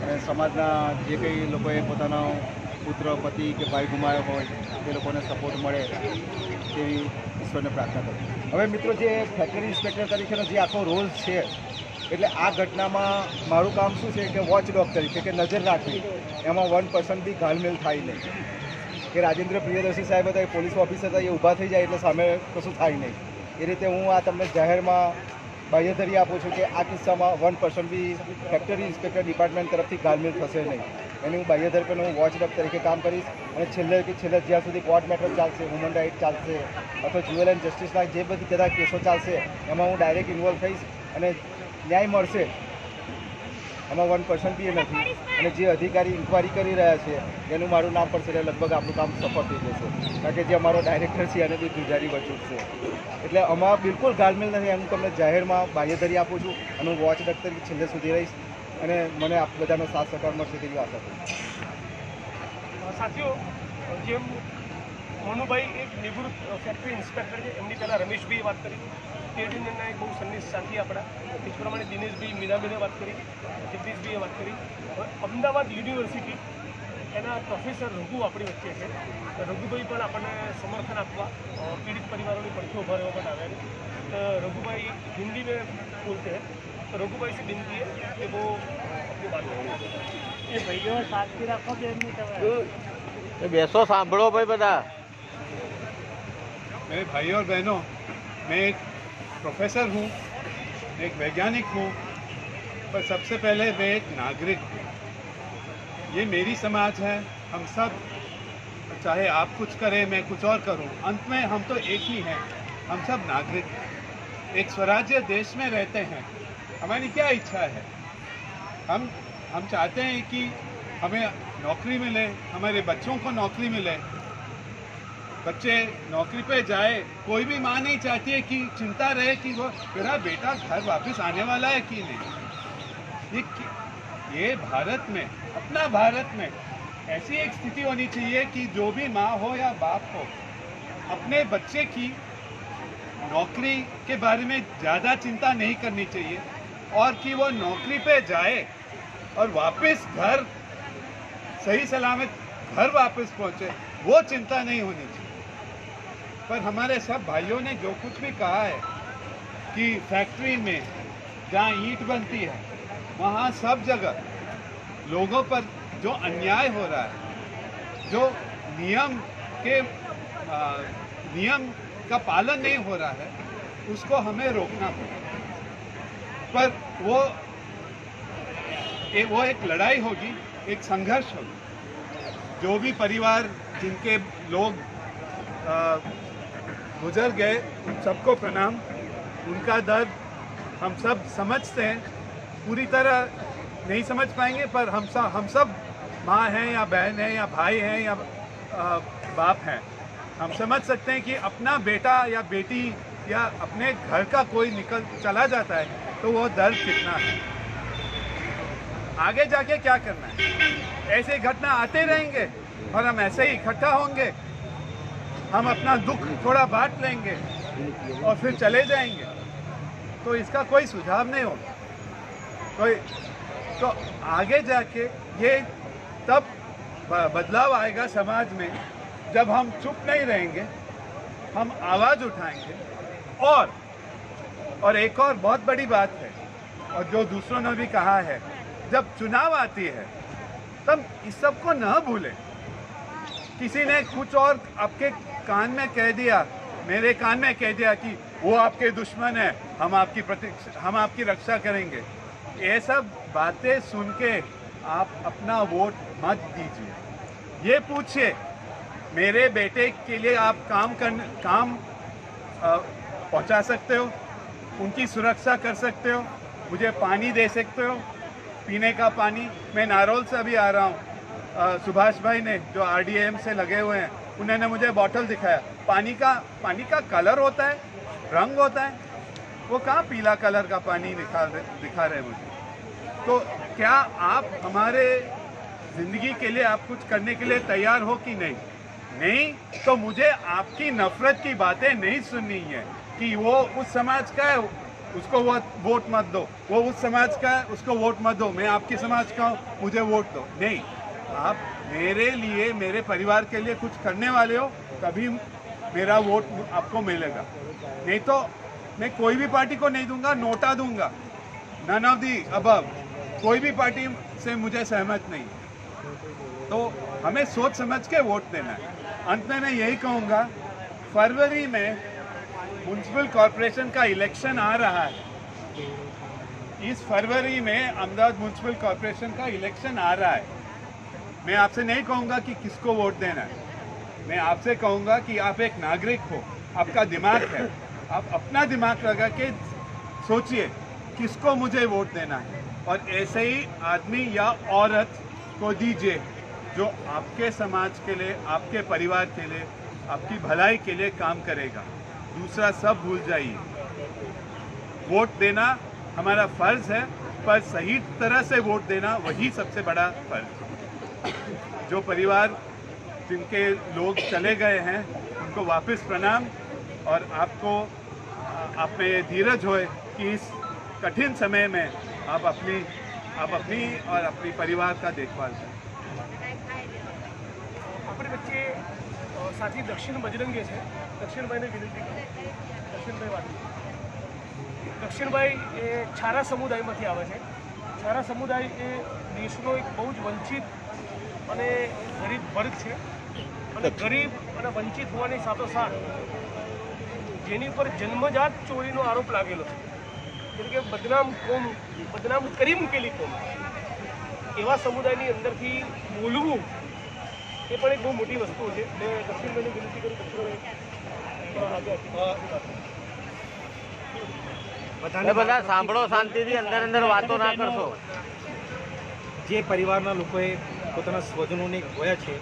અને સમાજના જે કંઈ લોકોએ પોતાનો પુત્ર, પતિ કે ભાઈ ગુમાવ્યો હોય તે લોકોને સપોર્ટ મળે તેવી ઈશ્વરને પ્રાર્થના કરું. હવે મિત્રો, જે ફેક્ટરી ઇન્સ્પેક્ટર તરીકેનો જે આખો રોલ છે, એટલે આ ઘટનામાં મારું કામ શું છે કે વોચ ડોગ તરીકે કે નજર રાખવી, એમાં 1% બી ઘાલમેલ થાય નહીં, કે રાજેન્દ્ર પ્રિયદર્શી સાહેબ હતા, એ પોલીસ ઓફિસર હતા, એ ઊભા થઈ જાય એટલે સામે કશું થાય નહીં. એ રીતે હું આ તમને જાહેરમાં બાંહેધરી આપું છું કે આ કિસ્સામાં 1% બી ફેક્ટરી ઇન્સ્પેક્ટર ડિપાર્ટમેન્ટ તરફથી ઘાલમેલ થશે નહીં. એની હું બાંહેધરી કરીને હું વોચ ડોગ તરીકે કામ કરીશ અને છેલ્લે જ્યાં સુધી કોર્ટ મેટર ચાલશે, હ્યુમન રાઇટ ચાલશે અથવા જ્યુઅલ એન્ડ જસ્ટિસના જે બધી બધા કેસો ચાલશે એમાં હું ડાયરેક્ટ ઇન્વોલ્વ થઈશ અને ન્યાય મળશે. એમાં 1% બી નથી. અને જે અધિકારી ઇન્કવાયરી કરી રહ્યા છે એનું મારું નામ પડશે એટલે લગભગ આપણું કામ સફળ થઈ જશે, કારણ કે જે અમારો ડાયરેક્ટર છે એને બી ગુજારી વચૂક છે. એટલે આમાં બિલકુલ ઘાલમેલ નથી. હું તમને જાહેરમાં બાંહેધરી આપું છું અને હું વોચ ડોગ તરીકે છેલ્લે સુધી રહીશ અને મને આપ બધાનો સાથ સહકાર મળશે તેવી આશા કરું. સાથીઓ, જેમ મનુભાઈ એક નિવૃત્ત ફેક્ટરી ઇન્સ્પેક્ટર છે, એમની પહેલાં રમેશભાઈએ વાત કરી, કેડીના એક બહુ સન્નિષ્ઠ સાથી આપણા, એ જ પ્રમાણે દિનેશભાઈ, મીનાબેને વાત કરી, જગદીશભાઈએ વાત કરી. અમદાવાદ યુનિવર્સિટી એના પ્રોફેસર રઘુ આપણી વચ્ચે છે. રઘુભાઈ પણ આપણને સમર્થન આપવા પીડિત પરિવારોની પડખે ઊભા રહેવા પણ આવ્યા છે. तो रघुभाई हिंदी में बोलते हैं, तो रघुभाई से विनती है कि वो अपनी बात करें. ये भाइयों साथी रखो बेसो सांभळो भाई बता. मेरे भाइयों और बहनों, मैं एक प्रोफेसर हूँ, एक वैज्ञानिक हूँ, पर सबसे पहले मैं एक नागरिक हूँ. ये मेरी समाज है. हम सब, चाहे आप कुछ करें मैं कुछ और करूँ, अंत में हम तो एक ही हैं. हम सब नागरिक हैं, एक स्वराज्य देश में रहते हैं. हमारी क्या इच्छा है? हम चाहते हैं कि हमें नौकरी मिले, हमारे बच्चों को नौकरी मिले, बच्चे नौकरी पे जाए. कोई भी माँ नहीं चाहती है कि चिंता रहे कि वो मेरा बेटा घर वापस आने वाला है कि नहीं. ये भारत में, अपना भारत में ऐसी एक स्थिति होनी चाहिए कि जो भी माँ हो या बाप हो, अपने बच्चे की नौकरी के बारे में ज़्यादा चिंता नहीं करनी चाहिए और कि वो नौकरी पे जाए और वापस घर सही सलामत घर वापस पहुँचे, वो चिंता नहीं होनी चाहिए. पर हमारे सब भाइयों ने जो कुछ भी कहा है कि फैक्ट्री में जहाँ ईंट बनती है वहाँ सब जगह लोगों पर जो अन्याय हो रहा है, जो नियम का पालन नहीं हो रहा है, उसको हमें रोकना पड़ेगा. पर वो एक लड़ाई होगी, एक संघर्ष होगी. जो भी परिवार, जिनके लोग गुजर गए, उन सबको प्रणाम. उनका दर्द हम सब समझते हैं. पूरी तरह नहीं समझ पाएंगे, पर हम सब माँ हैं या बहन हैं या भाई हैं या बाप हैं, हम समझ सकते हैं कि अपना बेटा या बेटी या अपने घर का कोई निकल चला जाता है तो वो दर्द कितना है. आगे जाके क्या करना है? ऐसे घटना आते रहेंगे और हम ऐसे ही इकट्ठा होंगे, हम अपना दुख थोड़ा बांट लेंगे और फिर चले जाएंगे, तो इसका कोई सुझाव नहीं होगा. तो आगे जाके ये तब बदलाव आएगा समाज में जब हम चुप नहीं रहेंगे, हम आवाज़ उठाएंगे. और एक और बहुत बड़ी बात है, और जो दूसरों ने भी कहा है, जब चुनाव आती है तब इस सब को न भूलें. किसी ने कुछ और आपके कान में कह दिया, मेरे कान में कह दिया कि वो आपके दुश्मन है, हम आपकी रक्षा करेंगे. ये सब बातें सुन के आप अपना वोट मत दीजिए. ये पूछिए, मेरे बेटे के लिए आप काम पहुंचा सकते हो, उनकी सुरक्षा कर सकते हो, मुझे पानी दे सकते हो, पीने का पानी. मैं नारोल से अभी आ रहा हूँ. सुभाष भाई ने, जो RDM से लगे हुए हैं, उन्होंने मुझे बॉटल दिखाया. पानी का कलर होता है, रंग होता है. वो कहाँ पीला कलर का पानी दिखा रहे हैं मुझे. तो क्या आप हमारे ज़िंदगी के लिए आप कुछ करने के लिए तैयार हो कि नहीं? नहीं तो मुझे आपकी नफरत की बातें नहीं सुननी है कि वो उस समाज का है उसको वोट मत दो, वो उस समाज का है उसको वोट मत दो, मैं आपकी समाज का हूँ मुझे वोट दो। नहीं, आप मेरे लिए, मेरे परिवार के लिए कुछ करने वाले हो तभी मेरा वोट आपको मिलेगा, नहीं तो मैं कोई भी पार्टी को नहीं दूंगा, नोटा दूंगा। नन ऑफ दी अबव, कोई भी पार्टी से मुझे सहमत नहीं, तो हमें सोच समझ के वोट देना है। अंत में मैं यही कहूँगा, फरवरी में म्यूनसिपल कॉरपोरेशन का इलेक्शन आ रहा है। इस फरवरी में अहमदाबाद म्यूनसिपल कॉरपोरेशन का इलेक्शन आ रहा है। मैं आपसे नहीं कहूँगा कि किसको वोट देना है, मैं आपसे कहूँगा कि आप एक नागरिक हो, आपका दिमाग है, आप अपना दिमाग लगा के सोचिए किसको मुझे वोट देना है, और ऐसे ही आदमी या औरत को दीजिए जो आपके समाज के लिए, आपके परिवार के लिए, आपकी भलाई के लिए काम करेगा। दूसरा सब भूल जाइए। वोट देना हमारा फर्ज है, पर सही तरह से वोट देना वही सबसे बड़ा फर्ज है। जो परिवार जिनके लोग चले गए हैं उनको वापस प्रणाम, और आपको आप में धीरज होए कि इस कठिन समय में आप अपनी और अपनी परिवार का देखभाल करें। આપણી વચ્ચે સાથી દક્ષિણ બજરંગે છે. દક્ષિણભાઈને વિનંતી કરું. દક્ષિણભાઈ વાત. દક્ષિણભાઈ એ છારા સમુદાયમાંથી આવે છે. છારા સમુદાય એ દેશનો એક બહુ જ વંચિત અને ગરીબ વર્ગ છે, અને ગરીબ અને વંચિત હોવાની સાથોસાથ જેની પર જન્મજાત ચોરીનો આરોપ લાગેલો છે, એટલે કે બદનામ કોમ, બદનામ કરી મૂકેલી કોમ, એવા સમુદાયની અંદરથી બોલવું એ પણ એક બહુ મોટી વસ્તુ છે. મેં દક્ષિણભાઈને વિનંતી કરું. બધા સાંભળો શાંતિથી, અંદર વાતો ના કરશો. જે પરિવારના લોકોએ પોતાના સ્વજનોને ખોયા છે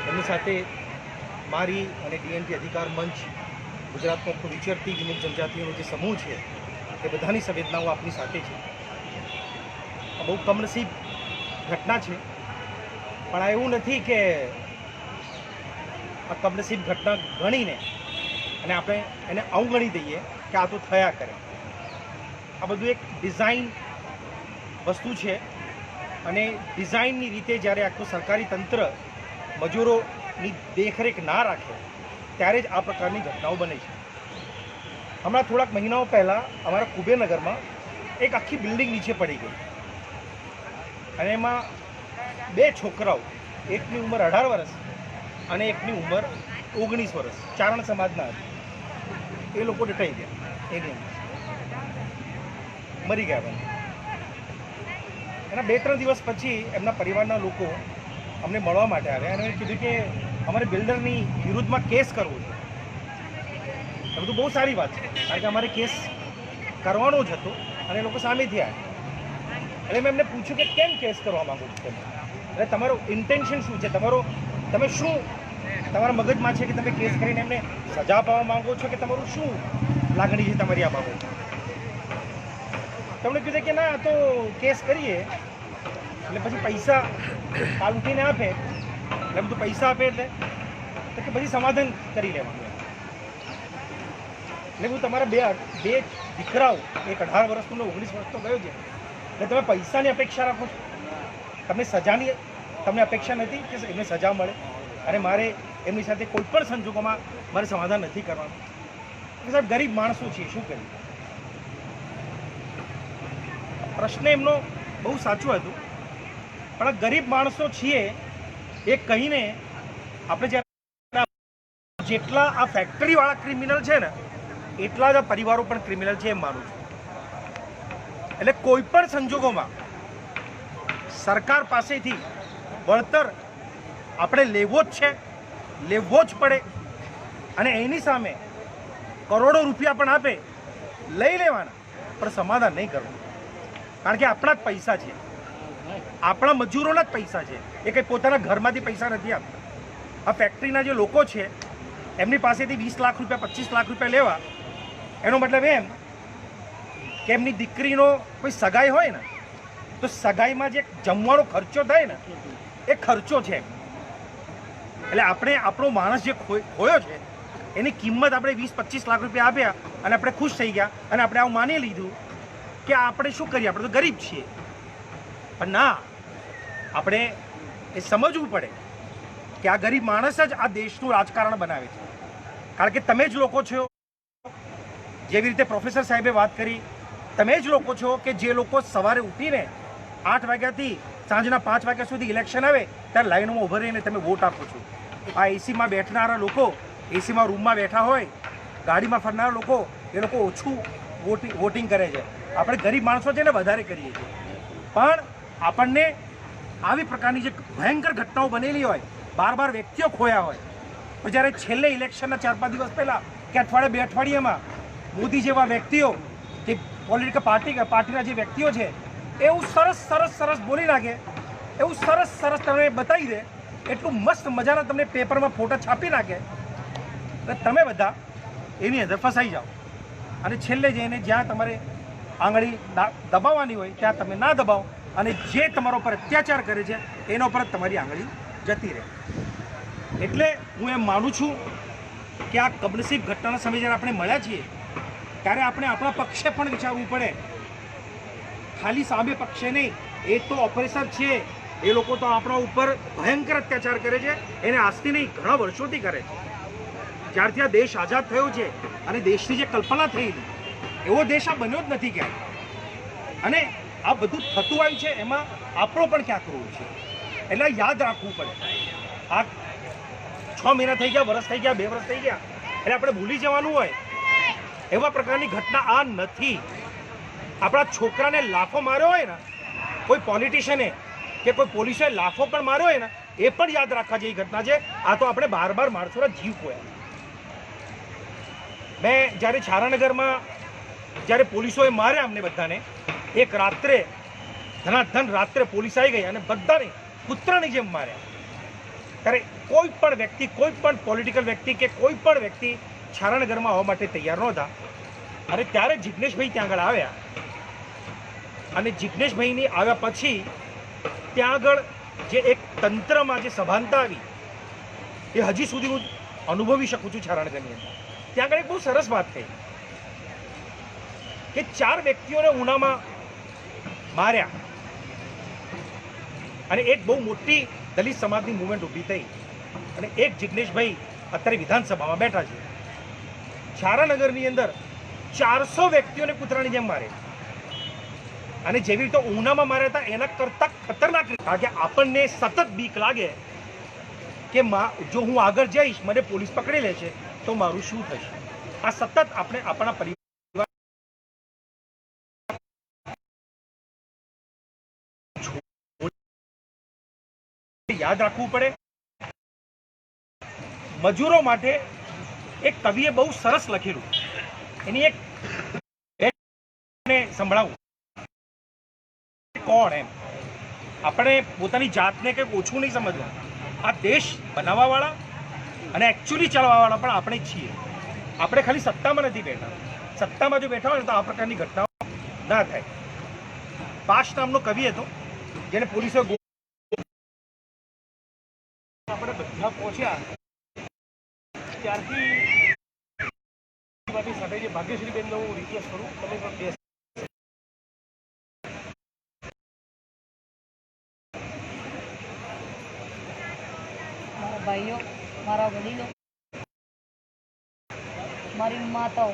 એમની સાથે મારી અને ડીએનટી અધિકાર મંચ, ગુજરાતમાં વિચરતી વિમુખ જનજાતિઓનો જે સમૂહ છે એ બધાની સંવેદનાઓ આપની સાથે છે. આ બહુ કમનસીબ ઘટના છે, પણ આ એવું નથી કે આ કમનસીબ ઘટના ગણીને અને આપણે એને અવગણી દઈએ કે આ તો થયા કરે. આ બધું એક ડિઝાઇન વસ્તુ છે, અને ડિઝાઇનની રીતે જ્યારે આખું સરકારી તંત્ર મજૂરોની દેખરેખ ના રાખે ત્યારે જ આ પ્રકારની ઘટનાઓ બને છે. હમણાં થોડાક મહિનાઓ પહેલાં અમારા કુબેરનગરમાં એક આખી બિલ્ડિંગ નીચે પડી ગઈ, અને એમાં બે છોકરાઓ, એકની ઉંમર 18 વર્ષ અને એકની ઉંમર 19 વર્ષ, ચારણ સમાજના હતા. એ લોકો દટાઈ ગયા, એની અંદર મરી ગયા. બને એના 2-3 દિવસ પછી એમના પરિવારના લોકો અમને મળવા માટે આવ્યા અને કીધું કે અમારે બિલ્ડરની વિરુદ્ધમાં કેસ કરવો છે. એ બધું બહુ સારી વાત છે, કારણ કે અમારે કેસ કરવાનો જ હતો અને એ લોકો સામેથી આવ્યા. એટલે મેં એમને પૂછ્યું કે કેમ કેસ કરવા માગો છો તમે, એટલે તમારું ઇન્ટેન્શન શું છે, તમે શું તમારા મગજમાં છે કે તમે કેસ કરીને એમને સજા અપાવવા માંગો છો, કે તમારું શું લાગણી છે તમારી આ બાબત? તમને કીધું કે ના, તો કેસ કરીએ એટલે પછી પૈસા કાલ ઉઠીને આપે, એટલે બધું પૈસા આપે એટલે તો કે પછી સમાધાન કરી લેવાનું. એટલે હું તમારા બે દીકરાઓ, એક 18 વર્ષનો 19 વર્ષ તો ગયો છે, એટલે તમે પૈસાની અપેક્ષા રાખો છો, તમને સજાની તમને અપેક્ષા નથી કે એમને સજા મળે, અને મારે એમની સાથે કોઈ પણ સંજોગોમાં મારે સમાધાન નથી કરવાનું. કે સાહેબ ગરીબ માણસો છીએ, શું કરીએ? પ્રશ્ન એમનો બહુ સાચું હતું, પણ આ ગરીબ માણસો છીએ એ કહીને આપણે જ્યારે જેટલા આ ફેક્ટરીવાળા ક્રિમિનલ છે ને એટલા જ આ પરિવારો પણ ક્રિમિનલ છે એમ માનું છું. એટલે કોઈ પણ સંજોગોમાં સરકાર પાસેથી વળતર આપણે લેવો જ છે, લેવો જ પડે, અને એની સામે કરોડો રૂપિયા પણ આપે, લઈ લેવાના, પણ સમાધાન નહીં કરવું. કારણ કે આપણા જ પૈસા છે, આપણા મજૂરોના જ પૈસા છે, એ કંઈ પોતાના ઘરમાંથી પૈસા નથી આપતા. આ ફેક્ટરીના જે લોકો છે એમની પાસેથી 20 લાખ રૂપિયા 25 લાખ રૂપિયા લેવા, એનો મતલબ એમ કે એમની દીકરીનો કોઈ સગાઈ હોય ને તો સગાઈમાં જે જમવાનો ખર્ચો થાય ને એ ખર્ચો છે. એટલે આપણે આપણો માણસ જે ખોયો છે એની કિંમત આપણે 20-25 લાખ રૂપિયા આપ્યા અને આપણે ખુશ થઈ ગયા અને આપણે આવું માની લીધું કે આપણે શું કરીએ, આપણે તો ગરીબ છીએ. પણ ના, આપણે એ સમજવું પડે કે આ ગરીબ માણસ જ આ દેશનું રાજકારણ બનાવે છે. કારણ કે તમે જ લોકો છો, જેવી રીતે પ્રોફેસર સાહેબે વાત કરી, તમે જ લોકો છો કે જે લોકો સવારે ઉઠીને 8 વાગ્યાથી સાંજના 5 વાગ્યા સુધી ઇલેક્શન આવે ત્યારે લાઈનમાં ઊભા રહીને તમે વોટ આપો છો. આ એસીમાં બેઠનારા લોકો, એસીમાં રૂમમાં બેઠા હોય, ગાડીમાં ફરનારા લોકો, એ લોકો ઓછું વોટિંગ કરે છે. આપણે ગરીબ માણસો છે ને વધારે કરીએ છીએ. પણ આપણને આવી પ્રકારની જે ભયંકર ઘટનાઓ બનેલી હોય, બાર વ્યક્તિઓ ખોયા હોય, પણ જ્યારે છેલ્લે ઇલેક્શનના 4-5 દિવસ પહેલાં કે અઠવાડિયે 2 અઠવાડિયામાં મોદી જેવા વ્યક્તિઓ કે પોલિટિકલ પાર્ટીના જે વ્યક્તિઓ છે એવું સરસ બોલી નાખે, એવું સરસ તમને બતાવી દે, એટલું મસ્ત મજાના તમને પેપરમાં ફોટા છાપી નાખે એટલે તમે બધા એની અંદર ફસાઈ જાઓ અને છેલ્લે જઈને જ્યાં તમારે આંગળી દબાવવાની હોય ત્યાં તમે ના દબાવો અને જે તમારા ઉપર અત્યાચાર કરે છે એના ઉપર જ તમારી આંગળી જતી રહે. એટલે હું એમ માનું છું કે આ કમનસીબ ઘટનાના સમયે જ્યારે આપણે મળ્યા છીએ ત્યારે આપણે આપણા પક્ષે પણ વિચારવું પડે. ખાલી સામે પક્ષે નહીં, એ તો ઓપરેશન છે, એ લોકો તો આપણા ઉપર ભયંકર અત્યાચાર કરે છે. એને આજથી નહીં, ઘણા વર્ષોથી કરે છે. જ્યારથી આ દેશ આઝાદ થયો છે અને દેશની જે કલ્પના થયેલી એવો દેશ આ બન્યો જ નથી ક્યાંય. અને આ બધું થતું આવ્યું છે એમાં આપણો પણ ક્યાંક રોલ છે. એટલે યાદ રાખવું પડે. આ 6 મહિના થઈ ગયા, વર્ષ થઈ ગયા, 2 વર્ષ થઈ ગયા, એટલે આપણે ભૂલી જવાનું હોય એવા પ્રકારની ઘટના આ નથી. આપણા છોકરાને લાફો માર્યો હોય ને કોઈ પોલિટિશિયને કે કોઈ પોલીસે લાફો પણ માર્યો હોય ને એ પણ યાદ રાખવા જેવી ઘટના છે. આ તો આપણે બાર માણસોના જીવ ખોયા. મેં જ્યારે છારાનગરમાં જ્યારે પોલીસોએ માર્યા અમને બધાને, એક રાત્રે ધનાધન રાત્રે પોલીસ આવી ગઈ અને બધાને પુત્રની જેમ માર્યા. ત્યારે કોઈ પણ વ્યક્તિ, કોઈ પણ પોલિટિકલ વ્યક્તિ કે કોઈ પણ વ્યક્તિ છારાનગરમાં આવવા માટે તૈયાર નહોતા. અને ત્યારે જિગ્નેશભાઈ ત્યાં આગળ આવ્યા અને જિગ્નેશભાઈની આવ્યા પછી ત્યાં આગળ જે એક તંત્રમાં જે સભાનતા આવી એ હજી સુધી હું અનુભવી શકું છું છારાનગરની અંદર. ત્યાં આગળ એક બહુ સરસ વાત થઈ કે 4 વ્યક્તિઓને ઉનામાં માર્યા અને એક બહુ મોટી દલિત સમાજની મૂવમેન્ટ ઊભી થઈ અને એક જિગ્નેશભાઈ અત્યારે વિધાનસભામાં બેઠા છે. છારાનગરની અંદર 400 વ્યક્તિઓને કૂતરાની જેમ મારે અને જેવી રીતે ઉનામાં માર્યા હતા એના કરતાં ખતરનાક. કારણ કે આપણને સતત બીક લાગે કે જો હું આગળ જઈશ મને પોલીસ પકડી લે છે તો મારું શું થશે. આ સતત આપણે આપણા પરિવાર યાદ રાખવું પડે. મજૂરો માટે એક કવિએ બહુ સરસ લખેલું, એની એક સંભળાવું. કોણ એમ આપણે પોતાની જાતને કંઈક ઓછું નહીં સમજવાનું. આ દેશ બનાવવાવાળા અને એકચ્યુઅલી ચલાવવાવાળા પણ આપણે જ છીએ. આપણે ખાલી સત્તામાં નથી બેઠા. સત્તામાં જો બેઠા હોય તો આ પ્રકારની ઘટનાઓ ના થાય. પાશ નામનો કવિ હતો જેને પોલીસે આપણે બધા પહોંચ્યા ત્યારથી સાથે જે ભાગ્યશ્રીબેનને હું રિક્વેસ્ટ કરું તમે પણ બેસ. મારા ભાઈઓ, મારા વડીલો, મારી માતાઓ,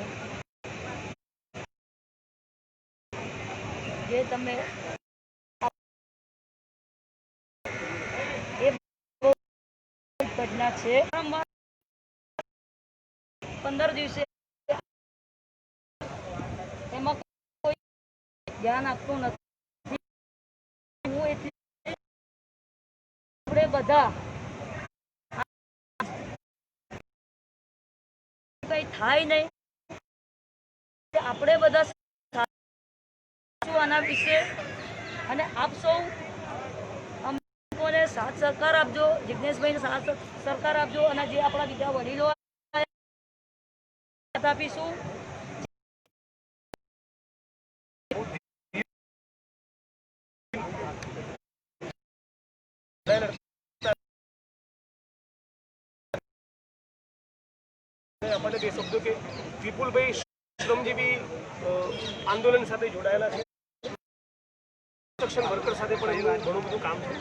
જે તમે એ ઘટના છે 15 દિવસે એમાં કોઈ ધ્યાન આપતું નથી. હું એટલે આપણે બધા કઈ થાય નહીં, આપણે બધા આના વિશે અને આપ સૌ અમને સાથ સહકાર આપજો, જિગ્નેશભાઈને સાથ સહકાર આપજો અને જે આપણા બીજા વડીલો આપીશું. આપણને બે શબ્દો કે વિપુલભાઈ શ્રમજીવી આંદોલન સાથે જોડાયેલા છે, કન્સ્ટ્રક્શન વર્કર સાથે પણ એનું ઘણું બધું કામ છે.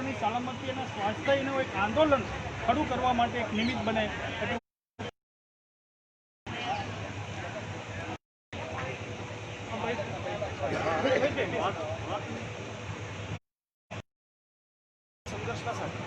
ની સલામતી અને સ્વાસ્થ્યનું એક આંદોલન ખડું કરવા માટે એક નિમિત્ત બને એટલું સંઘર્ષના સાથે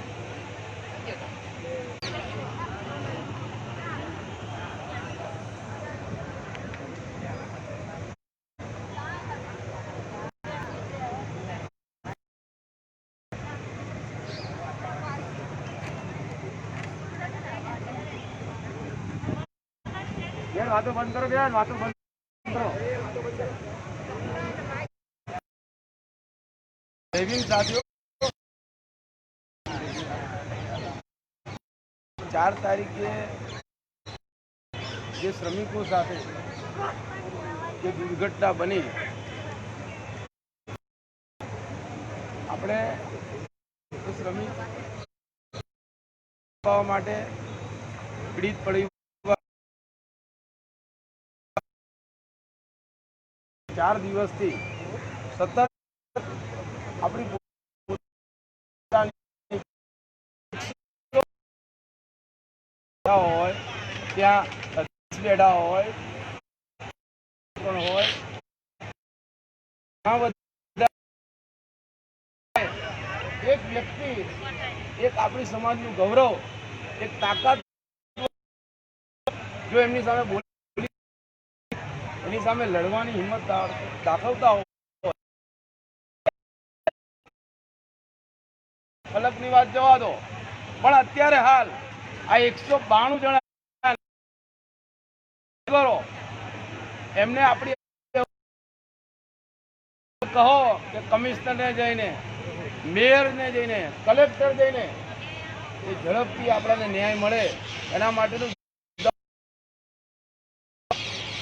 વાતો બંધ કરો, બેન વાતો બંધ કરો. સાથીઓ, 4 તારીખે જે શ્રમિકો સાથે જે દુર્ઘટના બની, આપણે શ્રમિક માટે પીડિત પડી 4 દિવસથી સતત આપણી હોય ત્યાં બેઠા હોય પણ હોય એક વ્યક્તિ, એક આપણી સમાજનું ગૌરવ, એક તાકાત જો એમની સામે બોલી એની સામે લડવાની હિંમત દાખવતા હોય, ફલકની વાત જવા દો, પણ અત્યારે હાલ આ 192 જણા કરો એમને આપણી કહો કે કમિશનરને જઈને, મેયરને જઈને, કલેક્ટર જઈને એ ઝડપથી આપણને ન્યાય મળે એના માટેનું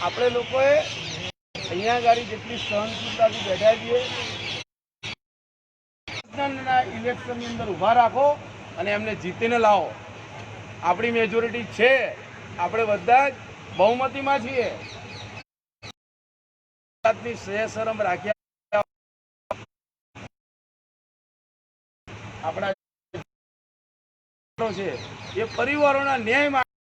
આપણે લોકોએ અહીંયા ગાડી જેટલી સહનશીલતાથી બેઠા છીએ, ઇલેક્શનની અંદર ઊભા રાખો અને એમને જીતીને લાવો. આપણી મેજોરિટી છે, આપણે બધા જ બહુમતીમાં છીએ. શરમ રાખ્યા આપણા છે એ પરિવારોના ન્યાય